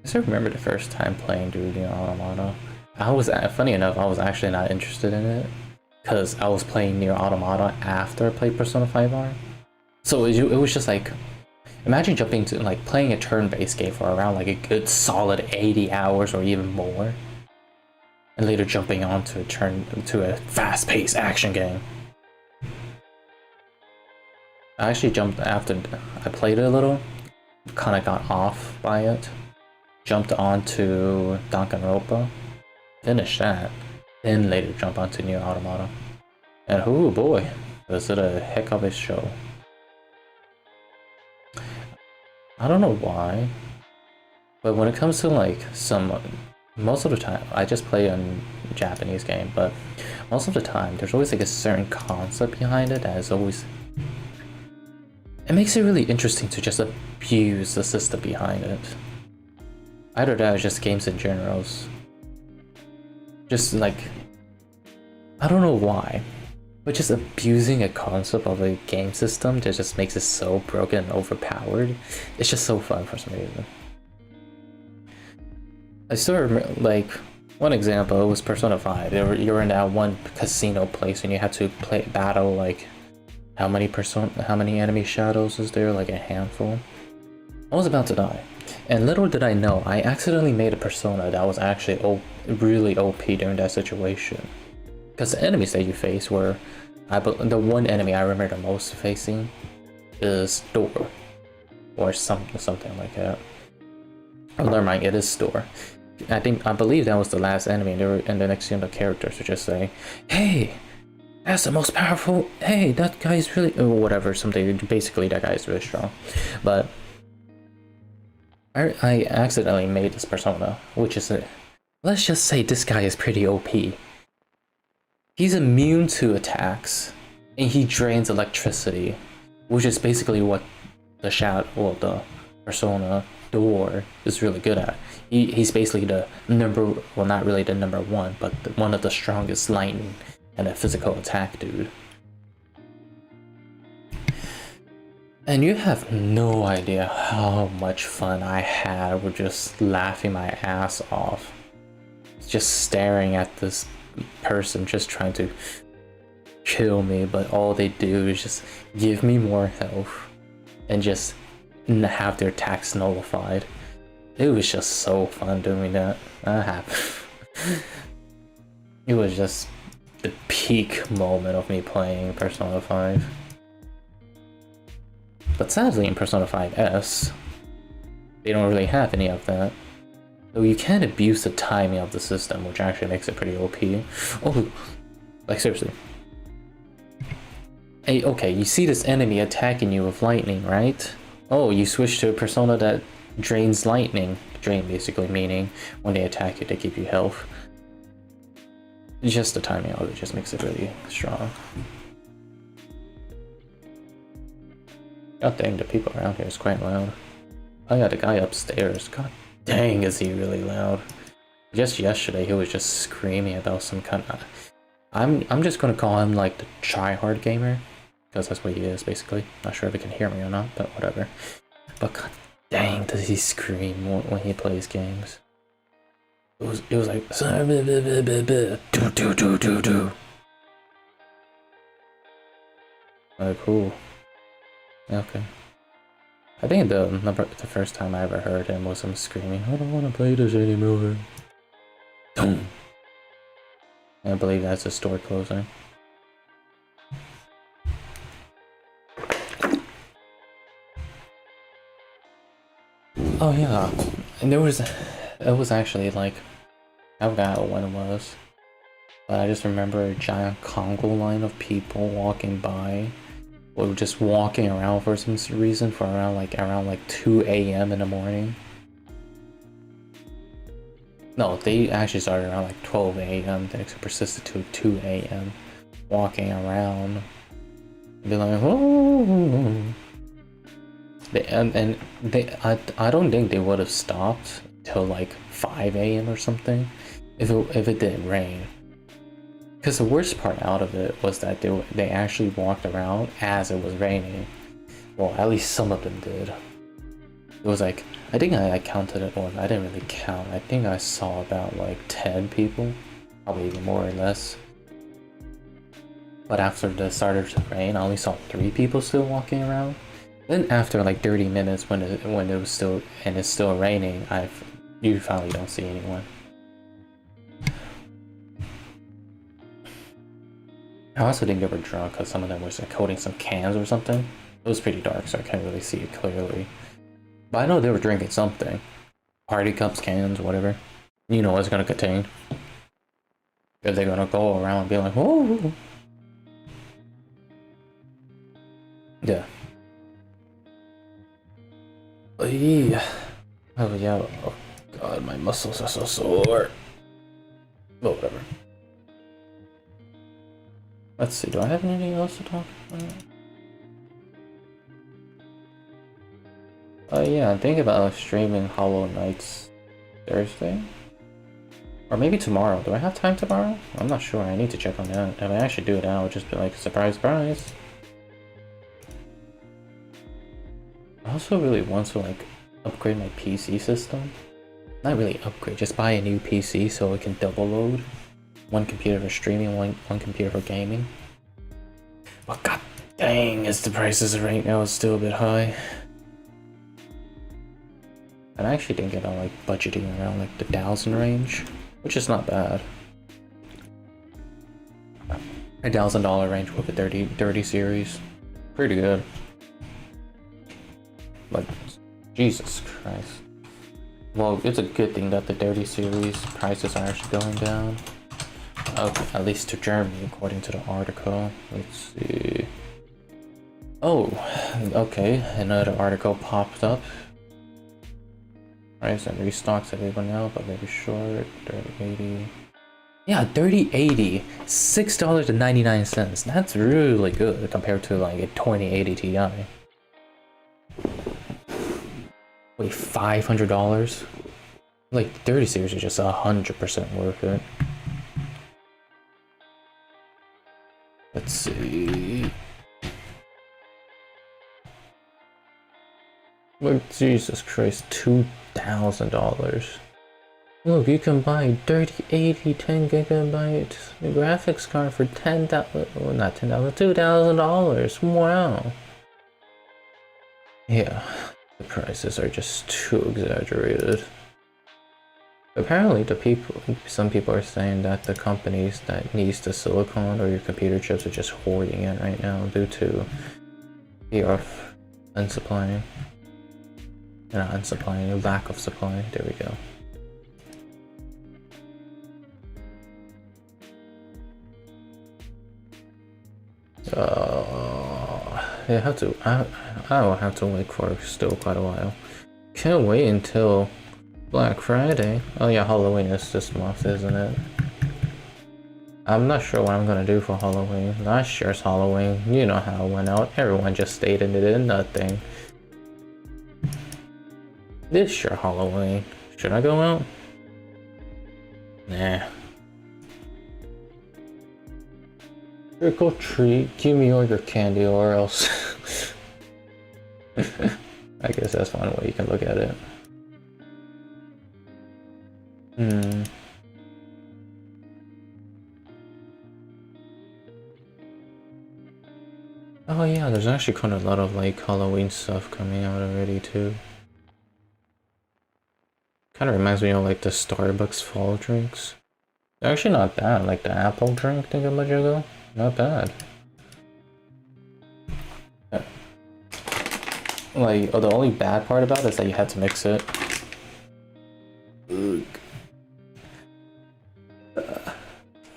I still remember the first time playing Nier Automata. Funny enough, I was actually not interested in it because I was playing Nier Automata after I played Persona 5R. So it was just like, imagine jumping to like playing a turn-based game for around like a good solid 80 hours or even more, and later jumping on to a fast-paced action game. I actually jumped after I played it a little, kind of got off by it, jumped onto Danganronpa, finished that, then later jump onto Nier Automata, and oh boy, was it a heck of a show. I don't know why, but when it comes to like most of the time, I just play a Japanese game, but most of the time, there's always like a certain concept behind it that is always, it makes it really interesting to just abuse the system behind it. Either that or just games in general. Just like, I don't know why, but just abusing a concept of a game system that just makes it so broken and overpowered. It's just so fun for some reason. I still remember, like, one example was Persona 5. You were in that one casino place and you had to battle like, how many enemy shadows is there? Like a handful. I was about to die, and little did I know, I accidentally made a persona that was actually really OP during that situation. Because the enemies that you face were, the one enemy I remember the most facing is Door, or something like that. Oh, never mind, it is Store. I believe that was the last enemy, and the next the characters would just say, "Hey, that's the most powerful. Hey, that guy is really," or whatever. Something. Basically, that guy is really strong. But I accidentally made this persona, which is let's just say this guy is pretty OP. He's immune to attacks, and he drains electricity, which is basically what the persona Door is really good at. He's basically the not really the number one, but one of the strongest lightning and a physical attack dude. And you have no idea how much fun I had with just laughing my ass off, just staring at this person just trying to kill me, but all they do is just give me more health and just have their attacks nullified. It was just so fun doing that. It was just the peak moment of me playing Persona 5. But sadly in Persona 5S, they don't really have any of that. So you can abuse the timing of the system, which actually makes it pretty OP. Oh, like seriously. Hey, okay, you see this enemy attacking you with lightning, right? Oh, you switch to a persona that drains lightning. Drain basically meaning when they attack you, they give you health. Just the timing of it just makes it really strong. God dang, the people around here is quite loud. Oh yeah, the guy upstairs. God dang, is he really loud. Just yesterday, he was just screaming about some kind of... I'm just gonna call him like the try-hard gamer, because that's what he is basically. Not sure if he can hear me or not, but whatever. But god dang, does he scream when he plays games. It was like do. Like cool. Okay. I think the first time I ever heard him was him screaming, "I don't want to play this anymore." Boom. I believe that's a store closing. Oh yeah, and it was actually like, I forgot when it was, but I just remember a giant Congo line of people walking by, or just walking around for some reason for around like 2 a.m. in the morning. No, they actually started around like 12 a.m. They persisted to 2 a.m. walking around, be like, oh. I don't think they would have stopped till like 5 a.m. or something if it didn't rain. Because the worst part out of it was that they actually walked around as it was raining. Well, at least some of them did. It was like, I think I counted it, or I didn't really count. I think I saw about like 10 people, probably even more or less. But after the started to rain, I only saw 3 people still walking around. Then after like 30 minutes, when it was still and it's still raining, you finally don't see anyone. I also think they were drunk because some of them was like holding some cans or something. It was pretty dark, so I can't really see it clearly. But I know they were drinking something. Party cups, cans, whatever. You know what it's gonna contain. If they're gonna go around and be like, oh. Yeah. Yeah. Oh yeah. Oh god, my muscles are so sore. Well, whatever. Let's see, do I have anything else to talk about? Oh yeah, I'm thinking about streaming Hollow Knights Thursday? Or maybe tomorrow. Do I have time tomorrow? I'm not sure, I need to check on that. If I actually do it now, it'll just be like, surprise, surprise. I also really want to like upgrade my PC system. Not really upgrade, just buy a new PC so it can double load. One computer for streaming, one computer for gaming. But god dang, is the prices right now is still a bit high. And I actually think I'm like budgeting around like the 1,000 range, which is not bad. $1,000 range with a 30 series. Pretty good. Like, Jesus Christ. Well, it's a good thing that the 30 series prices are actually going down. Okay, at least to Germany, according to the article. Let's see. Oh, okay, another article popped up. Price and restocks everyone now, but maybe short. 3080. Yeah, 3080, $6.99. That's really good compared to like a 2080 Ti. Wait, $500? Like, 30 series is just 100% worth it. Let's see. Like, Jesus Christ, $2,000. Look, you can buy 3080 10 gigabyte graphics card for $10,000, well, not $10,000, $2,000. Wow. Yeah, the prices are just too exaggerated. Apparently, some people are saying that the companies that needs the silicon or your computer chips are just hoarding it right now due to the unsupplying. Not unsupplying, lack of supply. There we go. I will have to wait for still quite a while. Can't wait until Black Friday. Oh yeah, Halloween is this month, isn't it? I'm not sure what I'm gonna do for Halloween. Last year's Halloween, you know how it went out. Everyone just stayed and did nothing. This year Halloween, should I go out? Nah. Trick or treat, give me all your candy or else. I guess that's one way you can look at it. Oh yeah, there's actually kind of a lot of like Halloween stuff coming out already too. Kind of reminds me of like the Starbucks fall drinks. They're actually not bad, like the apple drink thingamajiggle. Not bad. Like, the only bad part about it is that you had to mix it.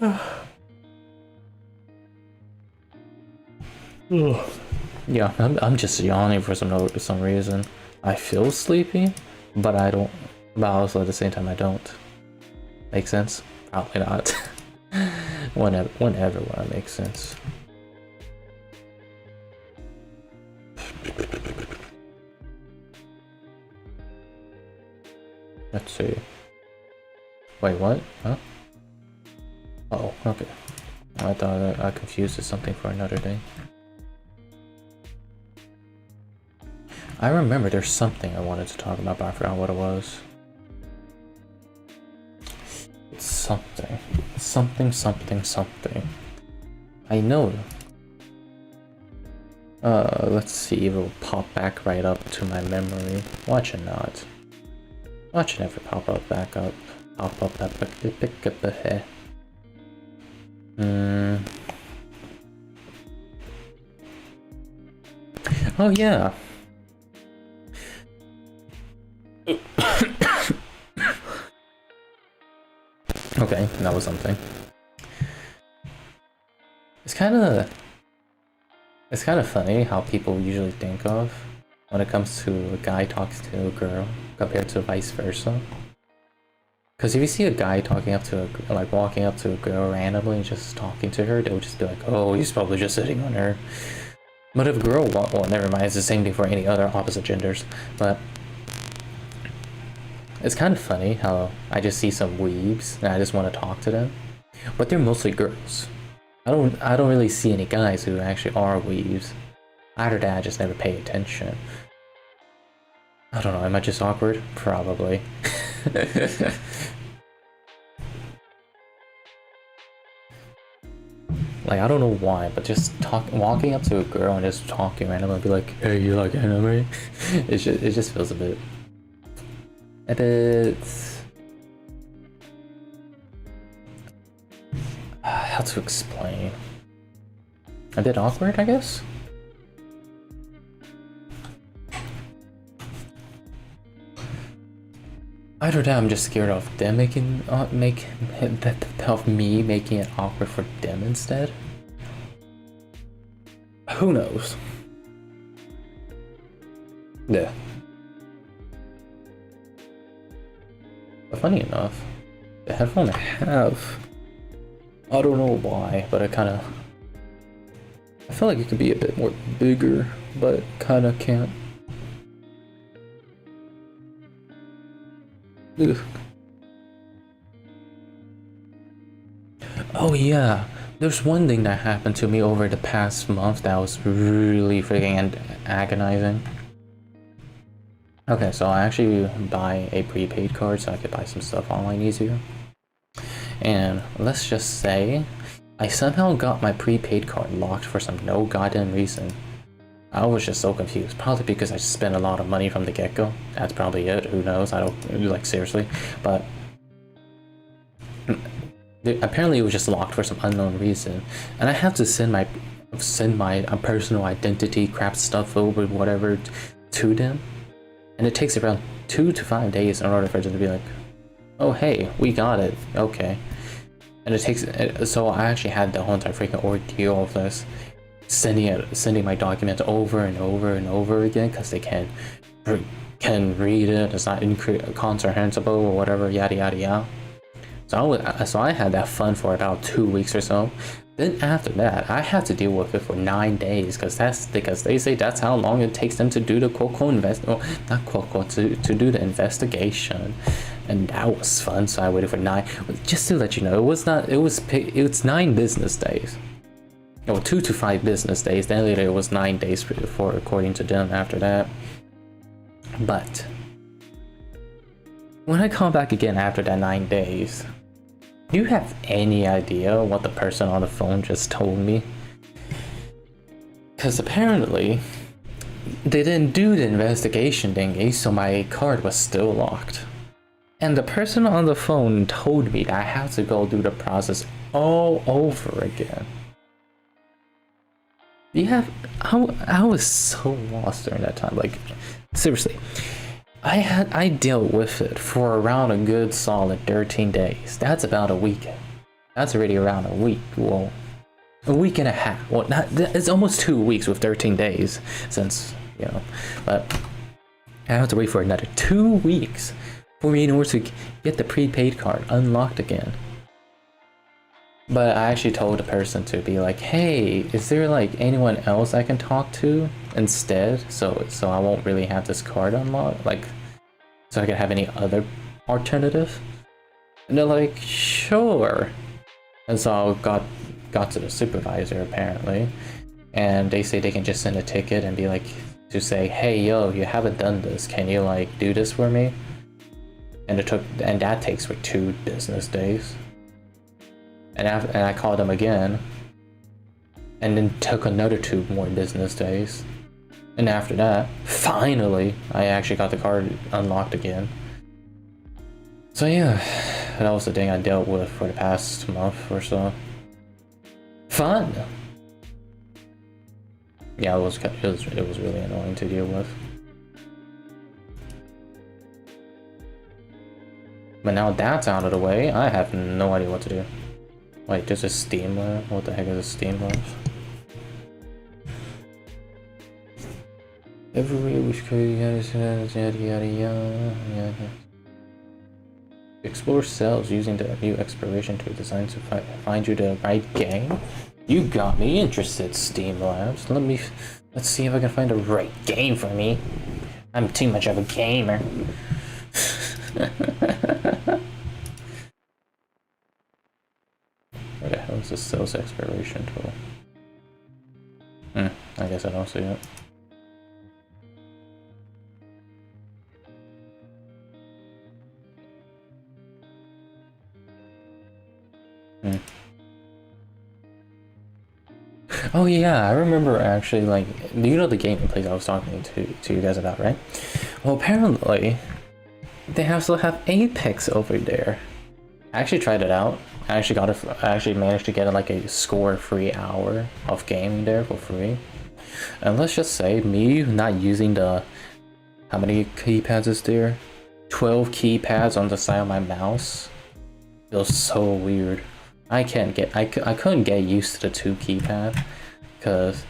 Ugh. Yeah, I'm just yawning for some reason. I feel sleepy, but I don't. But also at the same time I don't. Make sense? Probably not. Whenever when it makes sense. Let's see. Wait, what? Huh? Oh, okay. I thought I confused with something for another day. I remember there's something I wanted to talk about, but I forgot what it was. It's something. Something. I know. Let's see if it'll pop back right up to my memory. Watch it not. Watch it never pop up back up. Pop up pick up the hair. Oh yeah. Okay, that was something. It's kind of funny how people usually think of when it comes to a guy talks to a girl compared to vice versa. Because if you see a guy talking up to like walking up to a girl randomly and just talking to her, they'll just be like, oh, he's probably just sitting on her. But if a girl, well, never mind, it's the same thing for any other opposite genders. But it's kind of funny how I just see some weebs and I just want to talk to them, but they're mostly girls. I don't really see any guys who actually are weebs. Either that, I just never pay attention. I don't know, am I just awkward? Probably. Like, I don't know why, but just walking up to a girl and just talking randomly and be like, hey, you like anime? It just feels a bit how to explain? A bit awkward, I guess? Either that, I'm just scared of them of me making it awkward for them instead. Who knows? Yeah. But funny enough, the headphone I have, I don't know why, but I feel like it could be a bit more bigger, but kind of can't. Ugh. Oh yeah, there's one thing that happened to me over the past month that was really freaking agonizing. Okay, so I actually buy a prepaid card so I could buy some stuff online easier. And let's just say I somehow got my prepaid card locked for some no goddamn reason. I was just so confused, probably because I spent a lot of money from the get-go. That's probably it, who knows, I don't, like, seriously. But apparently it was just locked for some unknown reason. And I have to send my personal identity crap stuff over, whatever, to them. And it takes around 2 to 5 days in order for them to be like, oh hey, we got it, okay. And it takes, so I actually had the whole entire freaking ordeal of this. Sending my documents over and over again because they can read it, it's not incomprehensible or whatever, yada yada yada. So I had that fun for about 2 weeks or so. Then after that, I had to deal with it for 9 days because they say that's how long it takes them to do the to do the investigation, and that was fun. So I waited for 9. Just to let you know, it was 9 business days. Oh, 2 to 5 business days. Then later it was 9 days for according to them after that. But when I come back again after that 9 days, do you have any idea what the person on the phone just told me? Because apparently they didn't do the investigation thingy, so my card was still locked. And the person on the phone told me that I have to go through the process all over again. You have, I was so lost during that time. Like, seriously, I dealt with it for around a good solid 13 days. That's about a week. That's already around a week. Well, a week and a half. Well, it's almost 2 weeks with 13 days since, you know, but I have to wait for another 2 weeks for me in order to get the prepaid card unlocked again. But I actually told the person to be like, hey, is there like anyone else I can talk to instead? So I won't really have this card unlocked, like, so I can have any other alternative? And they're like, sure. And so I got to the supervisor apparently, and they say they can just send a ticket and be like, to say, hey, yo, you haven't done this. Can you like do this for me? And that takes for 2 business days. And I called them again, and then took another 2 more business days. And after that, finally, I actually got the card unlocked again. So yeah, that was the thing I dealt with for the past month or so. Fun! Yeah, it was really annoying to deal with. But now that's out of the way, I have no idea what to do. Wait, there's a Steam lab? What the heck is a Steam lab? Every wish yada yada. Explore cells using the new exploration tool designed to find you the right game. You got me interested, Steam Labs. Let's see if I can find the right game for me. I'm too much of a gamer. Where the hell is the cells exploration tool? I guess I don't see it. Oh yeah, I remember actually, like, you know the gaming place I was talking to you guys about, right? Well, apparently, they still have Apex over there. I actually tried it out. I actually managed to get like a score-free hour of gaming there for free. And let's just say, me not using the, how many keypads is there? 12 keypads on the side of my mouse. Feels so weird. I couldn't get used to the 2 keypad, because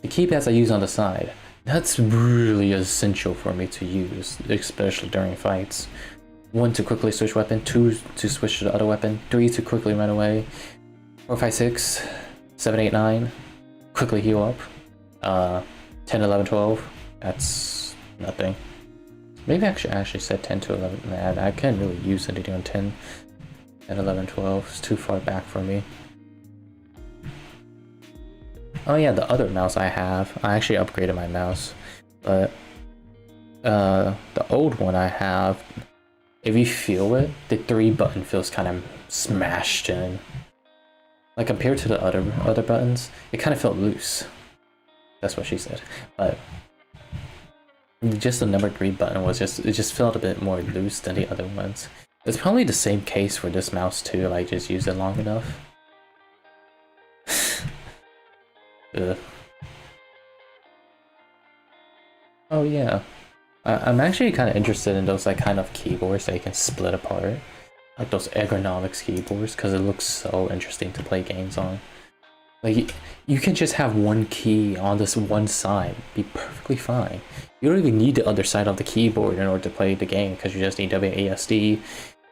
the keypads I use on the side, that's really essential for me to use, especially during fights. 1 to quickly switch weapon, 2 to switch to the other weapon, 3 to quickly run away, 4, 5, 6, 7, 8, 9, quickly heal up, 10, 11, 12, that's nothing. Maybe I actually said 10 to 11, man, I can't really use anything on 10. And 11, 12, it's too far back for me. Oh yeah, the other mouse I have, I actually upgraded my mouse, but the old one I have, if you feel it, the 3 button feels kind of smashed in. Like compared to the other buttons, it kind of felt loose. That's what she said. But just the number 3 button it just felt a bit more loose than the other ones. It's probably the same case for this mouse too, like just use it long enough. Ugh. Oh yeah, I'm actually kind of interested in those like kind of keyboards that you can split apart. Like those ergonomics keyboards, because it looks so interesting to play games on. Like, you can just have 1 key on this one side, be perfectly fine. You don't even need the other side of the keyboard in order to play the game, because you just need WASD.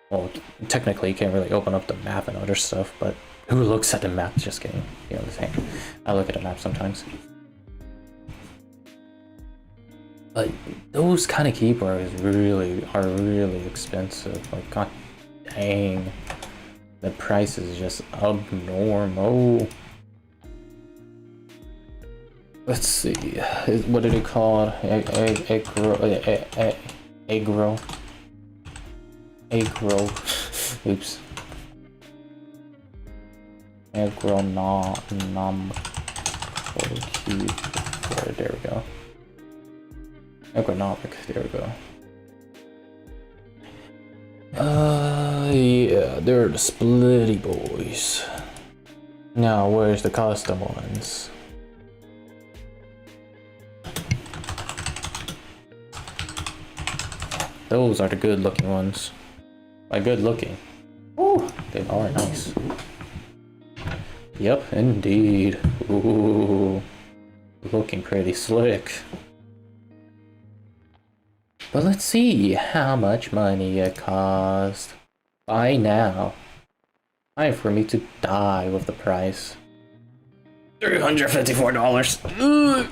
Well, technically you can't really open up the map and other stuff, but who looks at the map? Just kidding. You know what I'm saying? I look at the map sometimes. But those kind of keyboards are really expensive. Like, god dang. The price is just abnormal. Let's see. What did it call? Egg roll. Oops. Egg roll nom 4Q4. There we go. Ergonomic. There we go. Yeah, they're the splitty boys. Now, where's the custom ones? Those are the good looking ones. By good looking. Ooh, they are nice. Yep, indeed. Ooh, looking pretty slick. But let's see how much money it cost. Buy now. Time for me to die with the price. $354. Ugh.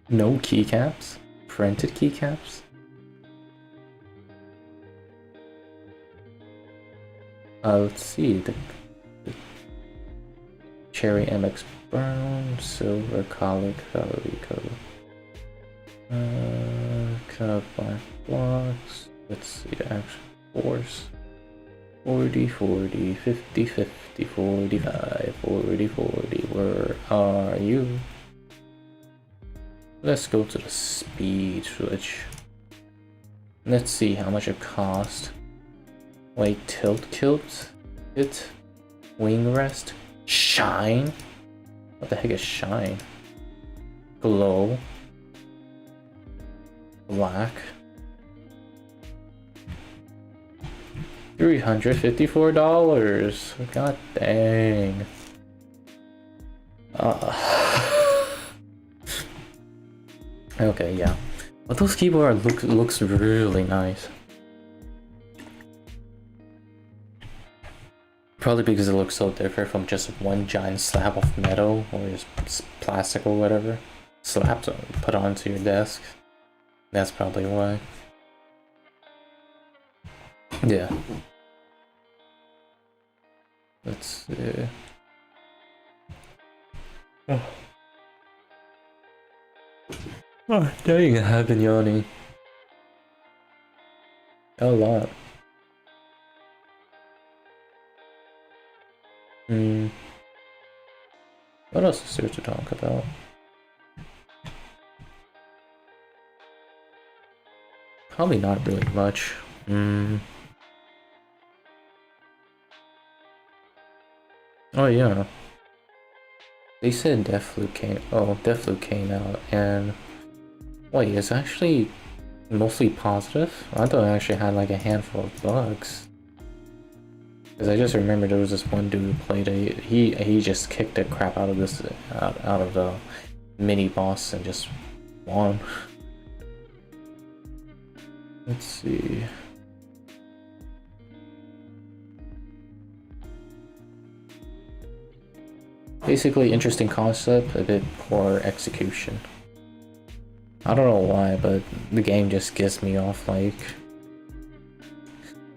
No keycaps? Printed keycaps? Let's see. The Cherry MX Brown, Silver, Colic, Calorie Code. Kind of black blocks. Let's see the actual force. 40, 40, 50, 50, 45, 40, 40. Where are you? Let's go to the speed switch. Let's see how much it cost. Wait, tilt kilt? It? Wing rest? Shine? What the heck is shine? Glow? Black? $354. God dang. Okay, yeah. But those keyboard looks really nice. Probably because it looks so different from just one giant slab of metal or just plastic or whatever. Slap to put onto your desk. That's probably why. Yeah. Let's see. Oh, dang, I have been yawning. A lot. What else is there to talk about? Probably not really much. Oh yeah. They said Deathloop came out, and wait, it's actually mostly positive? I thought it actually had like a handful of bugs. Because I just remember there was this one dude who played it. He just kicked the crap out of this out of the mini boss and just won. Let's see. Basically, interesting concept, a bit poor execution. I don't know why, but the game just gives me off like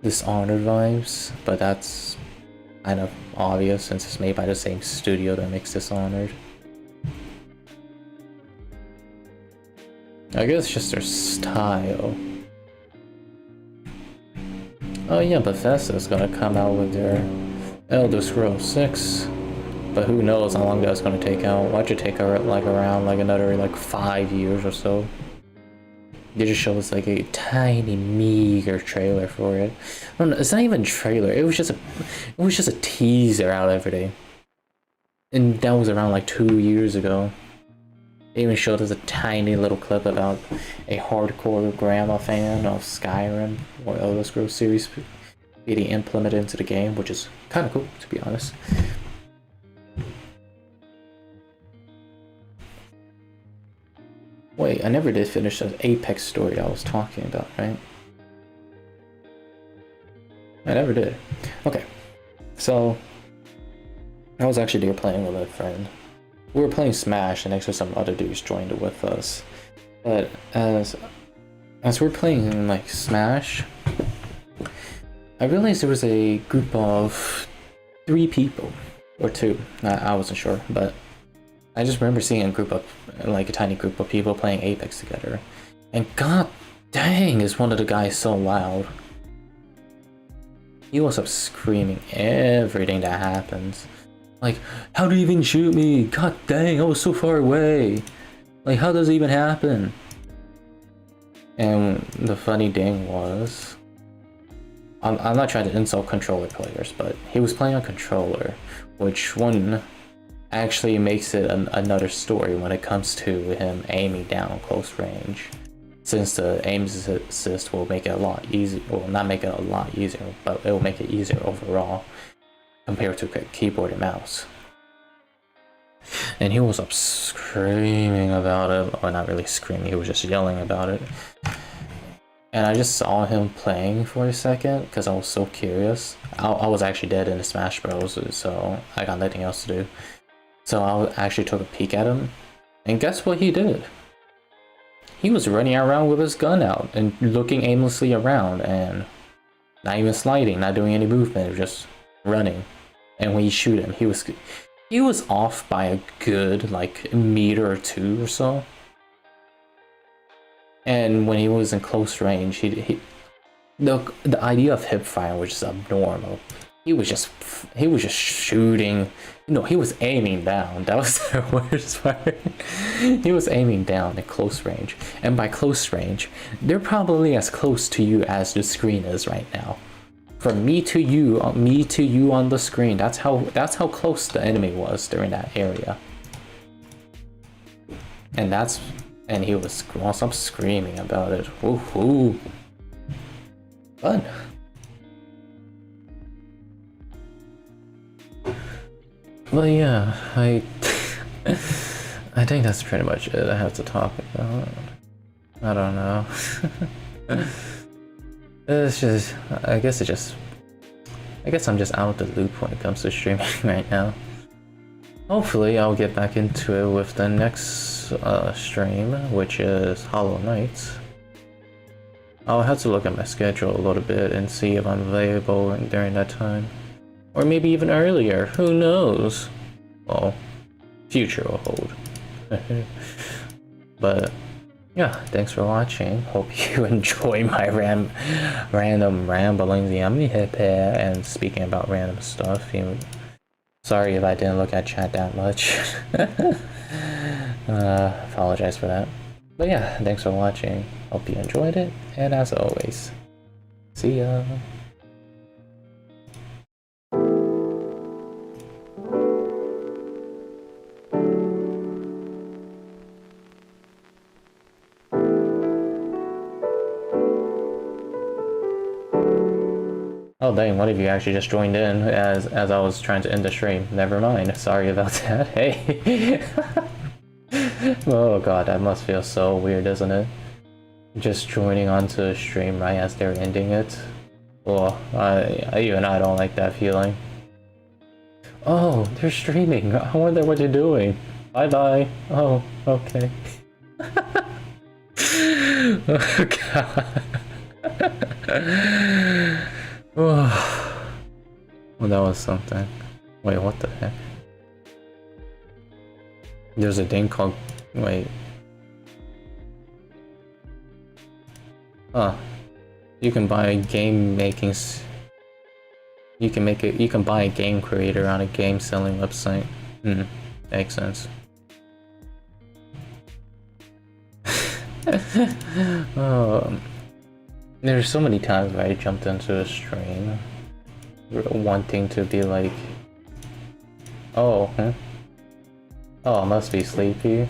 Dishonored vibes, but that's kind of obvious since it's made by the same studio that makes Dishonored. I guess just their style. Oh yeah, Bethesda's gonna come out with their Elder Scrolls 6. But who knows how long that's gonna take out. Watch it take like around like another like 5 years or so. They just showed us like a tiny meager trailer for it. No, it's not even a trailer. It was just a teaser out every day. And that was around like 2 years ago. They even showed us a tiny little clip about a hardcore grandma fan of Skyrim or Elder Scrolls series being implemented into the game, which is kind of cool to be honest. Wait, I never did finish the Apex story I was talking about, right? I never did. Okay, so I was actually there playing with a friend. We were playing Smash, and actually some other dudes joined with us. But as we're playing like Smash, I realized there was a group of 3 people or 2. I wasn't sure, but I just remember seeing a group of, like a tiny group of people playing Apex together. And god dang, is one of the guys so loud. He was up screaming everything that happens. Like, how do you even shoot me? God dang, I was so far away. Like, how does it even happen? And the funny thing was, I'm not trying to insult controller players, but he was playing on controller, which one actually makes it another story when it comes to him aiming down close range. Since the aim assist will make it a lot easier, well, not make it a lot easier, but it will make it easier overall compared to keyboard and mouse. And he was up screaming about it, or not really screaming, he was just yelling about it. And I just saw him playing for a second because I was so curious. I was actually dead in the Smash Bros, so I got nothing else to do. So I actually took a peek at him, and guess what he did? He was running around with his gun out and looking aimlessly around and not even sliding, not doing any movement, just running. And when you shoot him, he was off by a good like meter or two or so. And when he was in close range, the idea of hip fire was just abnormal. He was just shooting. No, he was aiming down. That was the worst part. He was aiming down at close range, and by close range, they're probably as close to you as the screen is right now. From me to you on the screen. That's how close the enemy was during that area. And he was also screaming about it. Woohoo! Fun. Well, yeah, I think that's pretty much it I have to talk about. I don't know. It's just, I guess I'm just out of the loop when it comes to streaming right now. Hopefully I'll get back into it with the next stream, which is Hollow Knight. I'll have to look at my schedule a little bit and see if I'm available during that time. Or maybe even earlier, who knows? Well, future will hold. But yeah, thanks for watching. Hope you enjoy my random ramblings and speaking about random stuff. Sorry if I didn't look at chat that much. Apologize for that. But yeah, thanks for watching. Hope you enjoyed it, and as always, see ya. Oh dang, one of you actually just joined in as I was trying to end the stream. Never mind, sorry about that. Hey! Oh god, that must feel so weird, isn't it? Just joining onto a stream right as they're ending it. Well, even I don't like that feeling. Oh, they're streaming. I wonder what they're doing. Bye bye. Oh, okay. Oh god. Well, that was something. Wait, what the heck? There's a thing called... Wait. Huh. You can buy game making... You can buy a game creator on a game selling website. Makes sense. There's so many times where I jumped into a stream wanting to be like, oh, I must be sleepy.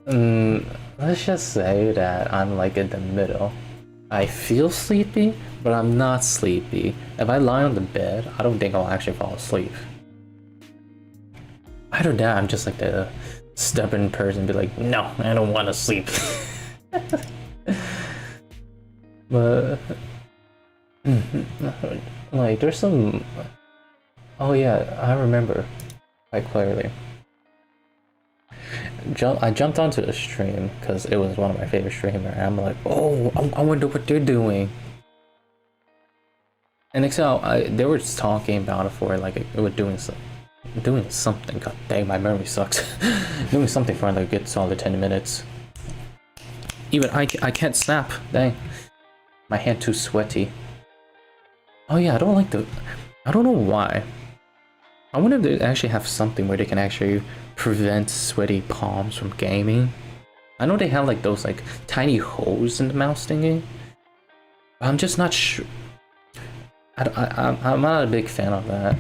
Let's just say that I'm like in the middle. I feel sleepy, but I'm not sleepy. If I lie on the bed, I don't think I'll actually fall asleep. Either that, I'm just like the stubborn person, be like, no, I don't want to sleep. But like there's some... Oh yeah, I remember quite clearly. I jumped onto the stream because it was one of my favorite streamers, and I'm like, oh, I wonder what they're doing. And except they were just talking about it for like it was doing something. God dang, my memory sucks. Doing something for like a good solid 10 minutes. Even I can't snap. Dang. My hand too sweaty. Oh yeah, I don't know why. I wonder if they actually have something where they can actually prevent sweaty palms from gaming. I know they have like those like tiny holes in the mouse thingy. But I'm just not sure. I'm not a big fan of that.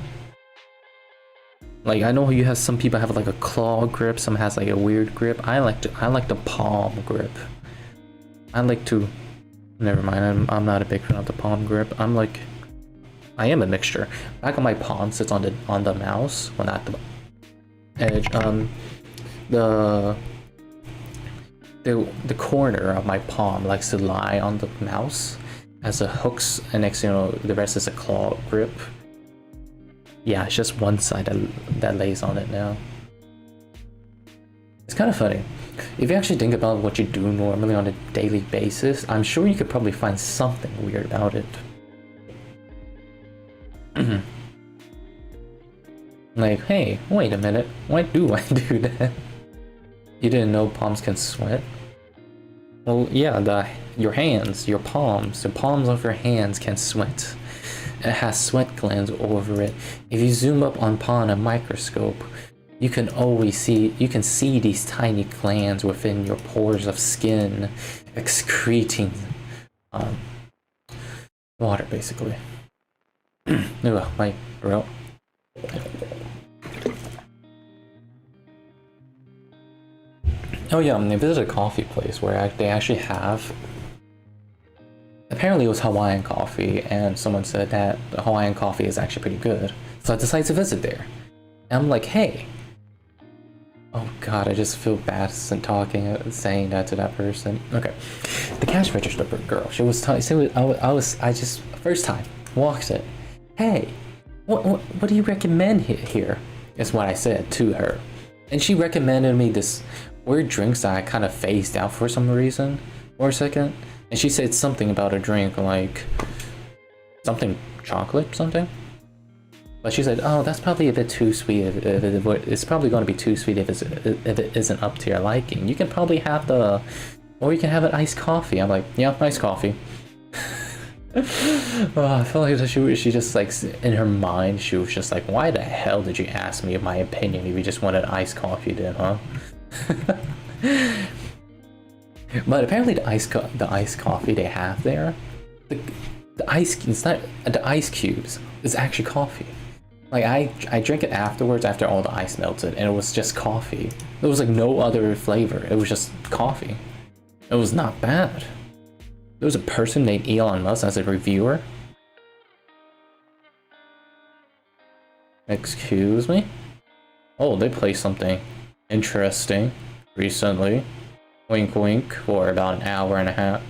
Like, I know you have some people have like a claw grip, some has like a weird grip. I like the palm grip. I like to. Never mind. I'm not a big fan of the palm grip. I am a mixture. Back on my palm sits on the mouse, well, not the edge. The corner of my palm likes to lie on the mouse as a hooks, and next, you know, the rest is a claw grip. Yeah, it's just one side that lays on it now. It's kind of funny. If you actually think about what you do normally on a daily basis, I'm sure you could probably find something weird about it. Like, hey, wait a minute, why do I do that? You didn't know palms can sweat? Well, yeah, your hands, your palms, the palms of your hands can sweat. It has sweat glands over it. If you zoom up upon a microscope, you can see these tiny glands within your pores of skin excreting water, basically. Ugh, my throat. Oh yeah, I visited a coffee place where they actually have. Apparently it was Hawaiian coffee, and someone said that the Hawaiian coffee is actually pretty good. So I decided to visit there. And I'm like, hey. Oh god, I just feel bad saying that to that person. Okay. The cash register girl, she was telling, I just, first time, walked in. Hey, what do you recommend here? Is what I said to her. And she recommended me this weird drinks that I kind of phased out for some reason, for a second. And she said something about a drink, like something chocolate, something. But she said, "Oh, that's probably a bit too sweet. It's probably going to be too sweet if it isn't up to your liking. You can probably have or you can have an iced coffee." I'm like, "Yeah, iced coffee." I felt like she just like in her mind she was just like, "Why the hell did you ask me my opinion if you just wanted iced coffee, then, huh?" But apparently the iced coffee they have there, the ice cubes is actually coffee. Like I drank it afterwards after all the ice melted, and it was just coffee. There was like no other flavor. It was just coffee. It was not bad. There was a person named Elon Musk as a reviewer. Excuse me? Oh, they played something interesting recently. Wink wink, for about an hour and a half,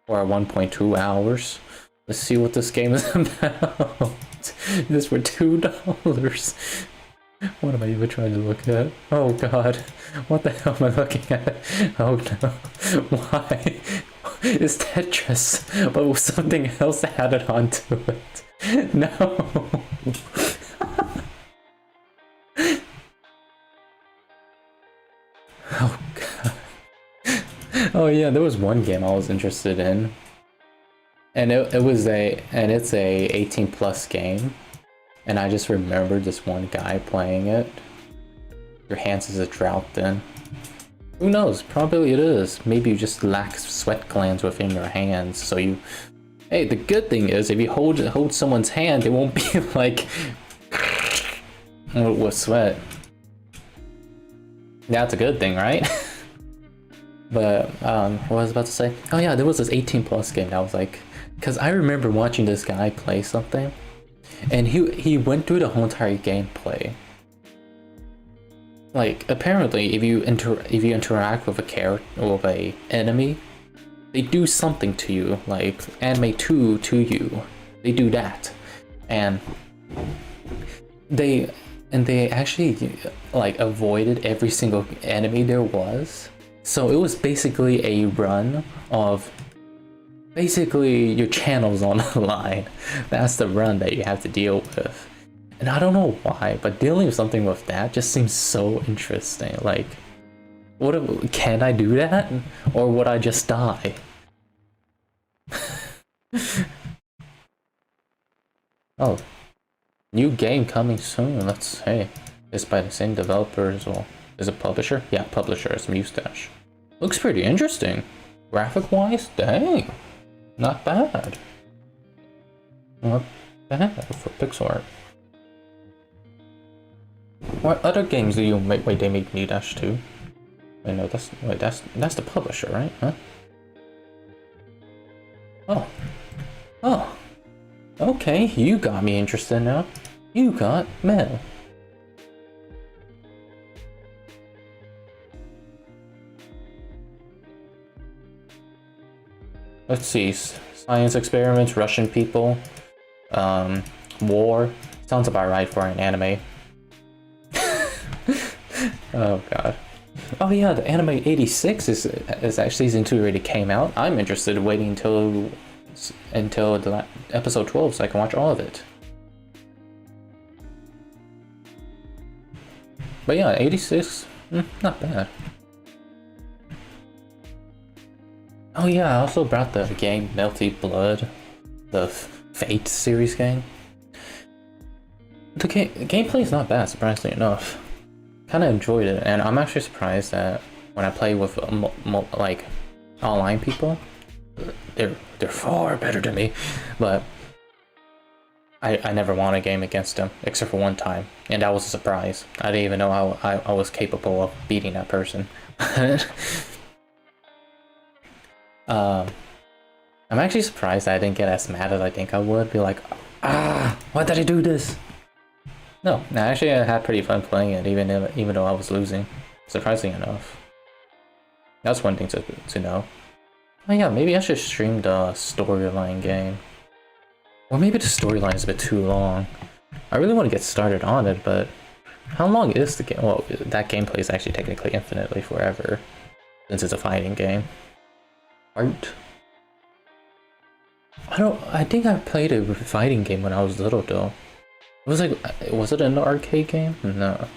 or 1.2 hours. Let's see what this game is about. This for $2. What am I even trying to look at? Oh god, what the hell am I looking at? Oh no, why? It's Tetris, but with something else added onto it. No. Oh god. Oh yeah, there was one game I was interested in, and it's a 18+ game, and I just remembered this one guy playing it. Your hands is a drought then. Who knows? Probably it is. Maybe you just lack sweat glands within your hands, so you. Hey, the good thing is if you hold someone's hand, it won't be like with sweat. That's a good thing, right? But what was I about to say? Oh yeah, there was this 18+ game that was like, because I remember watching this guy play something, and he went through the whole entire gameplay. Like apparently, if you interact with a character or with a enemy, they do something to you, like animate to you. They do that, and they actually like avoided every single enemy there was. So it was basically a run of basically your channels on the line. That's the run that you have to deal with. And I don't know why, but dealing with something with that just seems so interesting. Like, can I do that? Or would I just die? Oh, new game coming soon. Let's say it's by the same developers, or is it publisher? Yeah, publisher is Mustache. Looks pretty interesting. Graphic wise, dang, not bad. Not For pixel art. What other games do you make? Wait, they make me dash too. Wait, no, that's the publisher, right? Huh? Oh, oh, okay. You got me interested now. You got mail. Let's see. Science experiments, Russian people, war. Sounds about right for an anime. Oh god. Oh yeah, the anime 86 is actually season 2 already came out. I'm interested in waiting until the episode 12 so I can watch all of it. But yeah, 86, not bad. Oh yeah, I also brought the game Melty Blood, the Fate series game. The gameplay is not bad, surprisingly enough. Kind of enjoyed it, and I'm actually surprised that when I play with like online people, they're far better than me. But I never won a game against them except for one time, and that was a surprise. I didn't even know I was capable of beating that person. I'm actually surprised that I didn't get as mad as I think I would. Be like, why did I do this? No, actually I had pretty fun playing it, even though I was losing. Surprisingly enough. That's one thing to know. Oh yeah, maybe I should stream the storyline game. Or maybe the storyline is a bit too long. I really want to get started on it, but how long is the game? Well, that gameplay is actually technically infinitely forever, since it's a fighting game. Art. I think I played a fighting game when I was little though. It was like, was it an arcade game? No.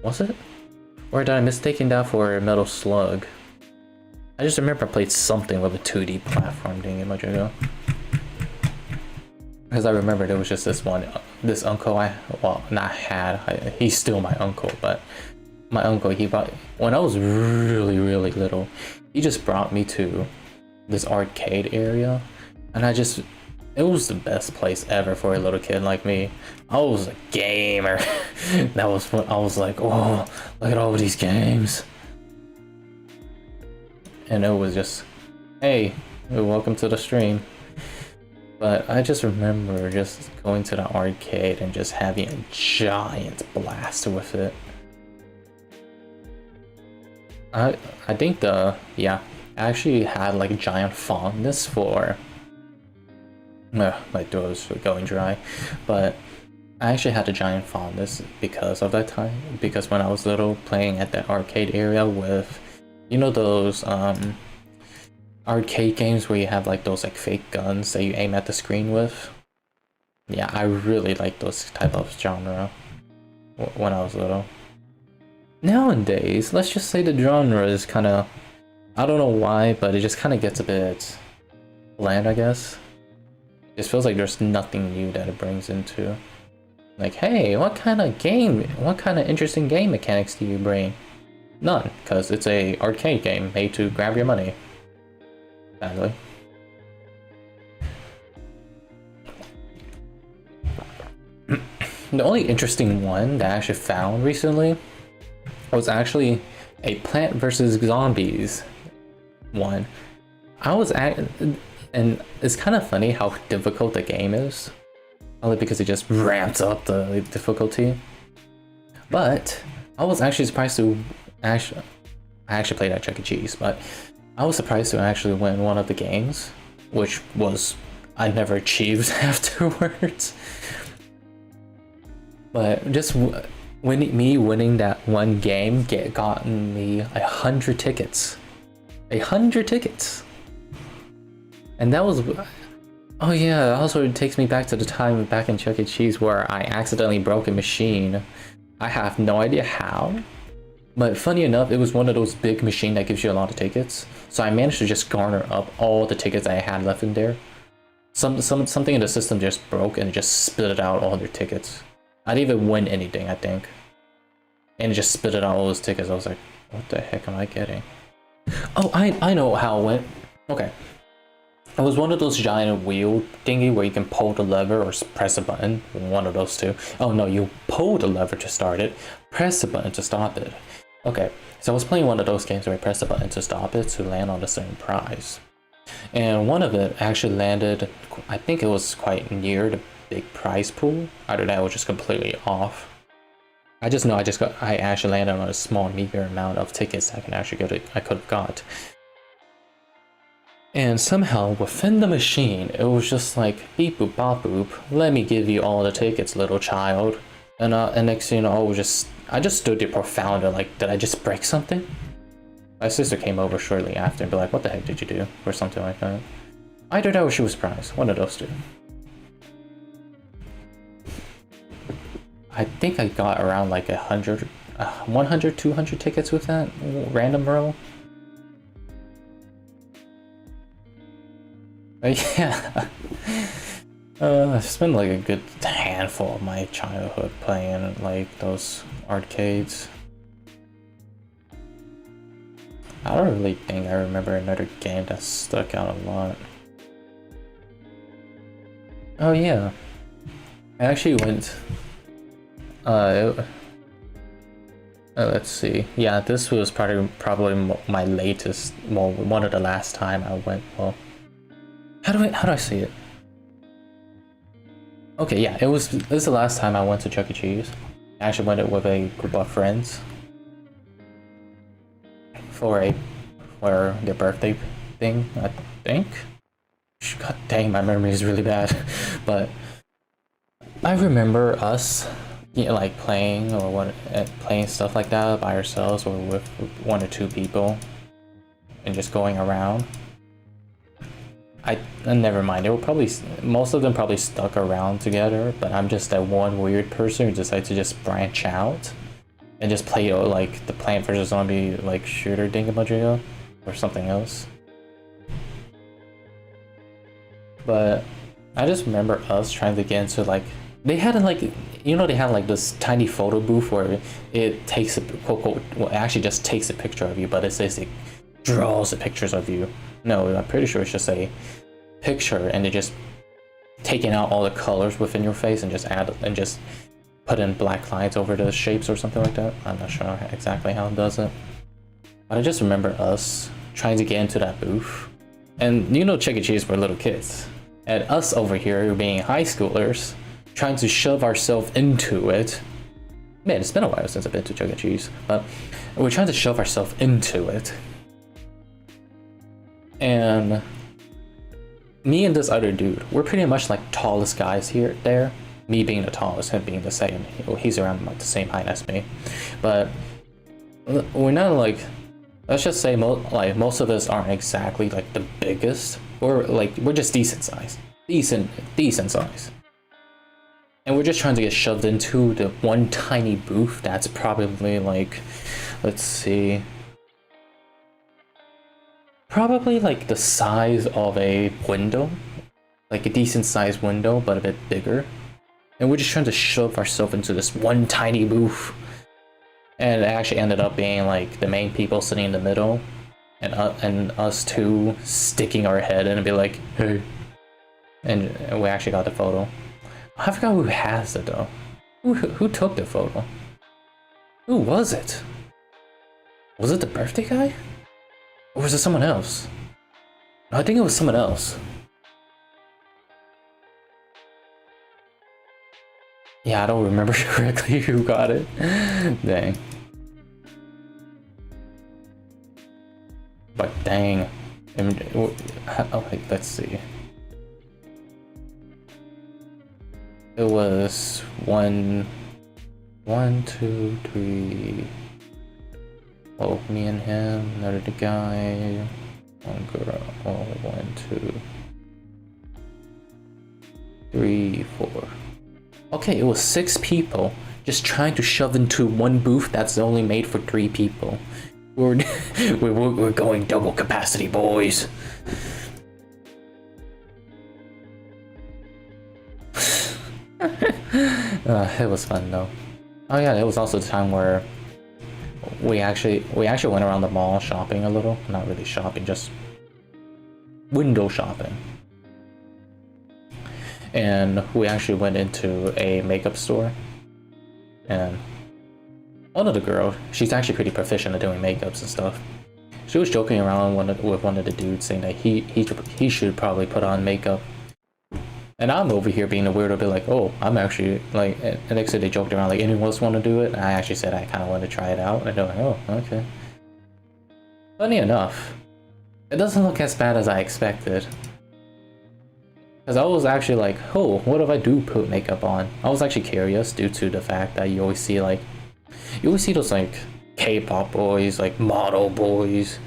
Was it? Or did I mistaken that for Metal Slug? I just remember I played something with a 2D platform thing much ago. Because I remember there was just this uncle he's still my uncle, but my uncle, when I was really, really little, he just brought me to this arcade area, and it was the best place ever for a little kid like me. I was a gamer. That was when I was like, oh, look at all of these games. And it was just, hey, welcome to the stream. But I just remember just going to the arcade and just having a giant blast with it. I think I actually had like a giant fondness for my throat was going dry, but I actually had a giant fondness because of that time, because when I was little playing at the arcade area with, you know, those arcade games where you have like those like fake guns that you aim at the screen with. Yeah, I really like those type of genre when I was little. Nowadays, let's just say the genre is kind of, I don't know why, but it just kind of gets a bit bland, I guess. It feels like there's nothing new that it brings into. Like, hey, what kind of interesting game mechanics do you bring? None, because it's a arcade game made to grab your money. Sadly. The only interesting one that I actually found recently was actually a Plant vs. Zombies one. And it's kind of funny how difficult the game is, only because it just ramps up the difficulty. But I was actually surprised to I actually played at Chuck E. Cheese, but I was surprised to actually win one of the games, which was I never achieved afterwards. But just winning that one game gotten me 100 tickets. 100 tickets. And that was, oh yeah, also it takes me back to the time back in Chuck E. Cheese where I accidentally broke a machine. I have no idea how, but funny enough, it was one of those big machines that gives you a lot of tickets. So I managed to just garner up all the tickets I had left in there. Something in the system just broke and it just spit out all their tickets. I didn't even win anything, I think. And it just spit out all those tickets. I was like, what the heck am I getting? Oh, I know how it went. Okay. It was one of those giant wheel thingy where you can pull the lever or press a button. One of those two. Oh no, you pull the lever to start it, press the button to stop it. Okay, so I was playing one of those games where I press the button to stop it to land on a certain prize. And one of it actually landed, I think it was quite near the big prize pool. Either that was just completely off. I just know I actually landed on a small meager amount of tickets I could have got. And somehow within the machine, it was just like beep boop bop boop. Let me give you all the tickets, little child. And next thing you know, I just stood there profound, like, did I just break something? My sister came over shortly after and be like, what the heck did you do? Or something like that. Either that or she was surprised. One of those two. I think I got around like 100, 200 tickets with that random roll. But yeah, I spent like a good handful of my childhood playing like those arcades. I don't really think I remember another game that stuck out a lot. Oh yeah, I actually went. Let's see. Yeah, this was probably my latest. Well, one of the last time I went. Well. How do I say it? Okay, yeah, this is the last time I went to Chuck E. Cheese. I actually went with a group of friends for their birthday thing, I think. God dang, my memory is really bad. But I remember us, like playing playing stuff like that by ourselves or with one or two people, and just going around. Never mind. They were probably most of them probably stuck around together, but I'm just that one weird person who decided to just branch out and just play like the Plant vs Zombie like shooter dingamajigga or something else. But I just remember us trying to get into like they had they had like this tiny photo booth where it takes a well, it actually just takes a picture of you, but it says it draws the pictures of you. No, I'm pretty sure it's just a picture and they just taking out all the colors within your face and just put in black lines over the shapes or something like that. I'm not sure exactly how it does it. But I just remember us trying to get into that booth. And you know Chuck E. Cheese for little kids. And us over here being high schoolers trying to shove ourselves into it. Man, it's been a while since I've been to Chuck E. Cheese. But we're trying to shove ourselves into it. And me and this other dude, we're pretty much like tallest guys there. Me being the tallest, him being the second. He's around like the same height as me. But we're not like, let's just say most of us aren't exactly like the biggest. We're just decent size. Decent size. And we're just trying to get shoved into the one tiny booth that's probably like, let's see. Probably like the size of a window, like a decent sized window, but a bit bigger. And we're just trying to shove ourselves into this one tiny booth. And it actually ended up being like the main people sitting in the middle, and us two sticking our head in and be like, hey. And we actually got the photo. I forgot who has it though. Who took the photo? Who was it? Was it the birthday guy? Or was it someone else? No, I think it was someone else. Yeah, I don't remember correctly who got it. Dang. But dang. Okay, let's see. It was one, two, three. Oh, me and him, another guy, one girl, oh, 1, 2, 3, 4. Okay, it was 6 people just trying to shove into one booth that's only made for 3 people. We're going double capacity, boys. It was fun though. Oh yeah, it was also the time where we actually went around the mall shopping a little. Not really shopping, just window shopping. And we actually went into a makeup store, and one of the girls, she's actually pretty proficient at doing makeups and stuff. She was joking around with one of the dudes, saying that he should probably put on makeup. And I'm over here being a weirdo, be like, oh, I'm actually like. And next day they joked around like, anyone else want to do it? And I actually said I kind of wanted to try it out, and they're like, oh, okay. Funny enough, it doesn't look as bad as I expected. Because I was actually like, oh, what if I do put makeup on? I was actually curious due to the fact that you always see those like K-pop boys, like model boys.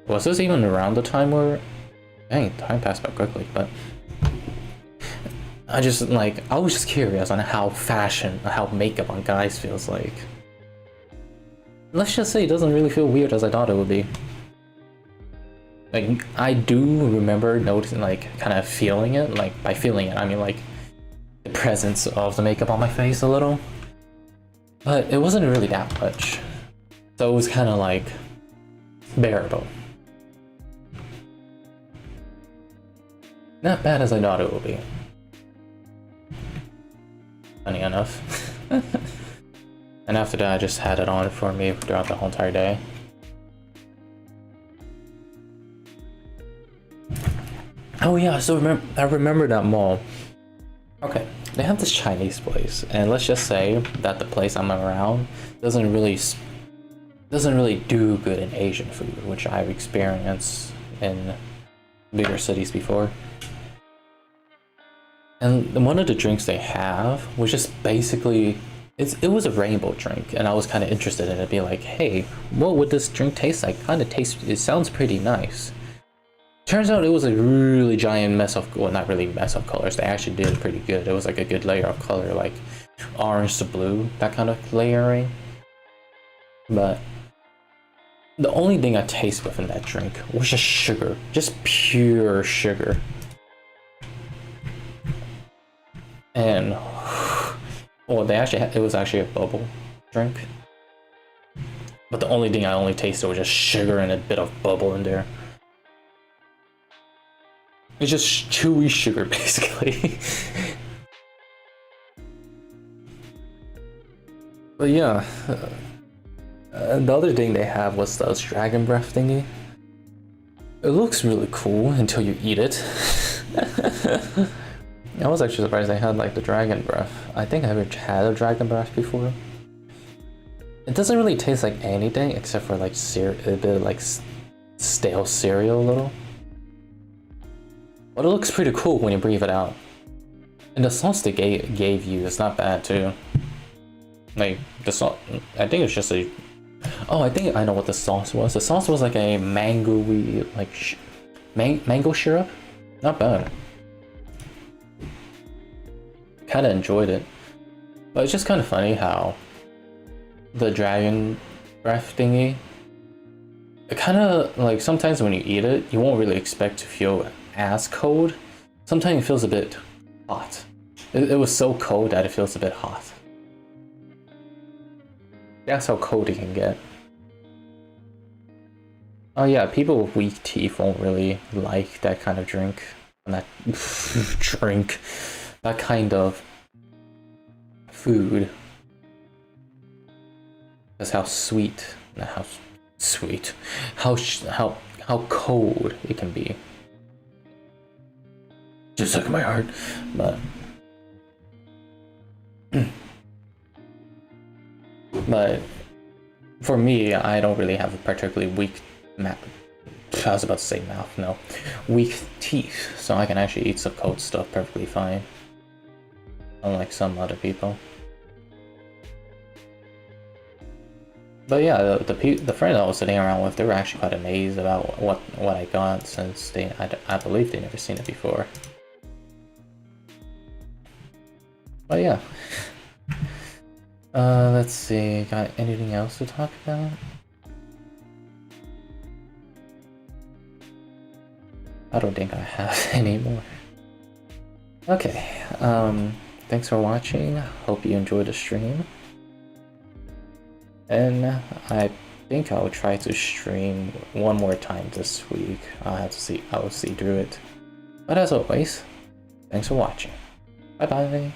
Was this even around the time where, dang, time passed by quickly, but I was just curious on how makeup on guys feels like. Let's just say it doesn't really feel weird as I thought it would be. Like, I do remember noticing, like, kind of feeling it. Like, by feeling it, I mean, like, the presence of the makeup on my face a little. But it wasn't really that much. So it was kind of, like, bearable. Not bad as I thought it would be. Funny enough. And after that, I just had it on for me throughout the whole entire day. Oh yeah, so I remember that mall. Okay, they have this Chinese place, and let's just say that the place I'm around doesn't really do good in Asian food, which I've experienced in bigger cities before. And one of the drinks they have was just basically, it was a rainbow drink, and I was kind of interested in it, being like, hey, what would this drink taste like? It sounds pretty nice. Turns out it was a really giant mess of, well, not really mess of colors. They actually did pretty good. It was like a good layer of color, like orange to blue, that kind of layering. But the only thing I tasted within that drink was just sugar, just pure sugar. And, well, it was actually a bubble drink. But the only thing I only tasted was just sugar and a bit of bubble in there. It's just chewy sugar, basically. But yeah, the other thing they have was those dragon breath thingy. It looks really cool until you eat it. I was actually surprised they had like the dragon breath. I think I ever had a dragon breath before. It doesn't really taste like anything except for like a bit of like stale cereal a little. But it looks pretty cool when you breathe it out. And the sauce they gave you is not bad too. Like, the sauce, I think it's just a... Oh, I think I know what the sauce was. The sauce was like a mango-y, like, mango syrup? Not bad. Kinda enjoyed it. But it's just kind of funny how the dragon breath thingy, it kind of, like, sometimes when you eat it, you won't really expect to feel as cold. Sometimes it feels a bit hot. It was so cold that it feels a bit hot. That's how cold it can get. Oh yeah, people with weak teeth won't really like that kind of drink. That that kind of food. That's how sweet, not how sweet, how cold it can be. Just like my heart, but for me, I don't really have a particularly weak mouth. I was about to say mouth, no, weak teeth, so I can actually eat some cold stuff perfectly fine, unlike some other people. But yeah, the friend I was sitting around with, they were actually quite amazed about what I got, since I believe they never seen it before. But yeah, let's see, got anything else to talk about? I don't think I have any more. Okay, thanks for watching, hope you enjoyed the stream. And I think I'll try to stream one more time this week. I'll see through it. But as always, thanks for watching. Bye bye.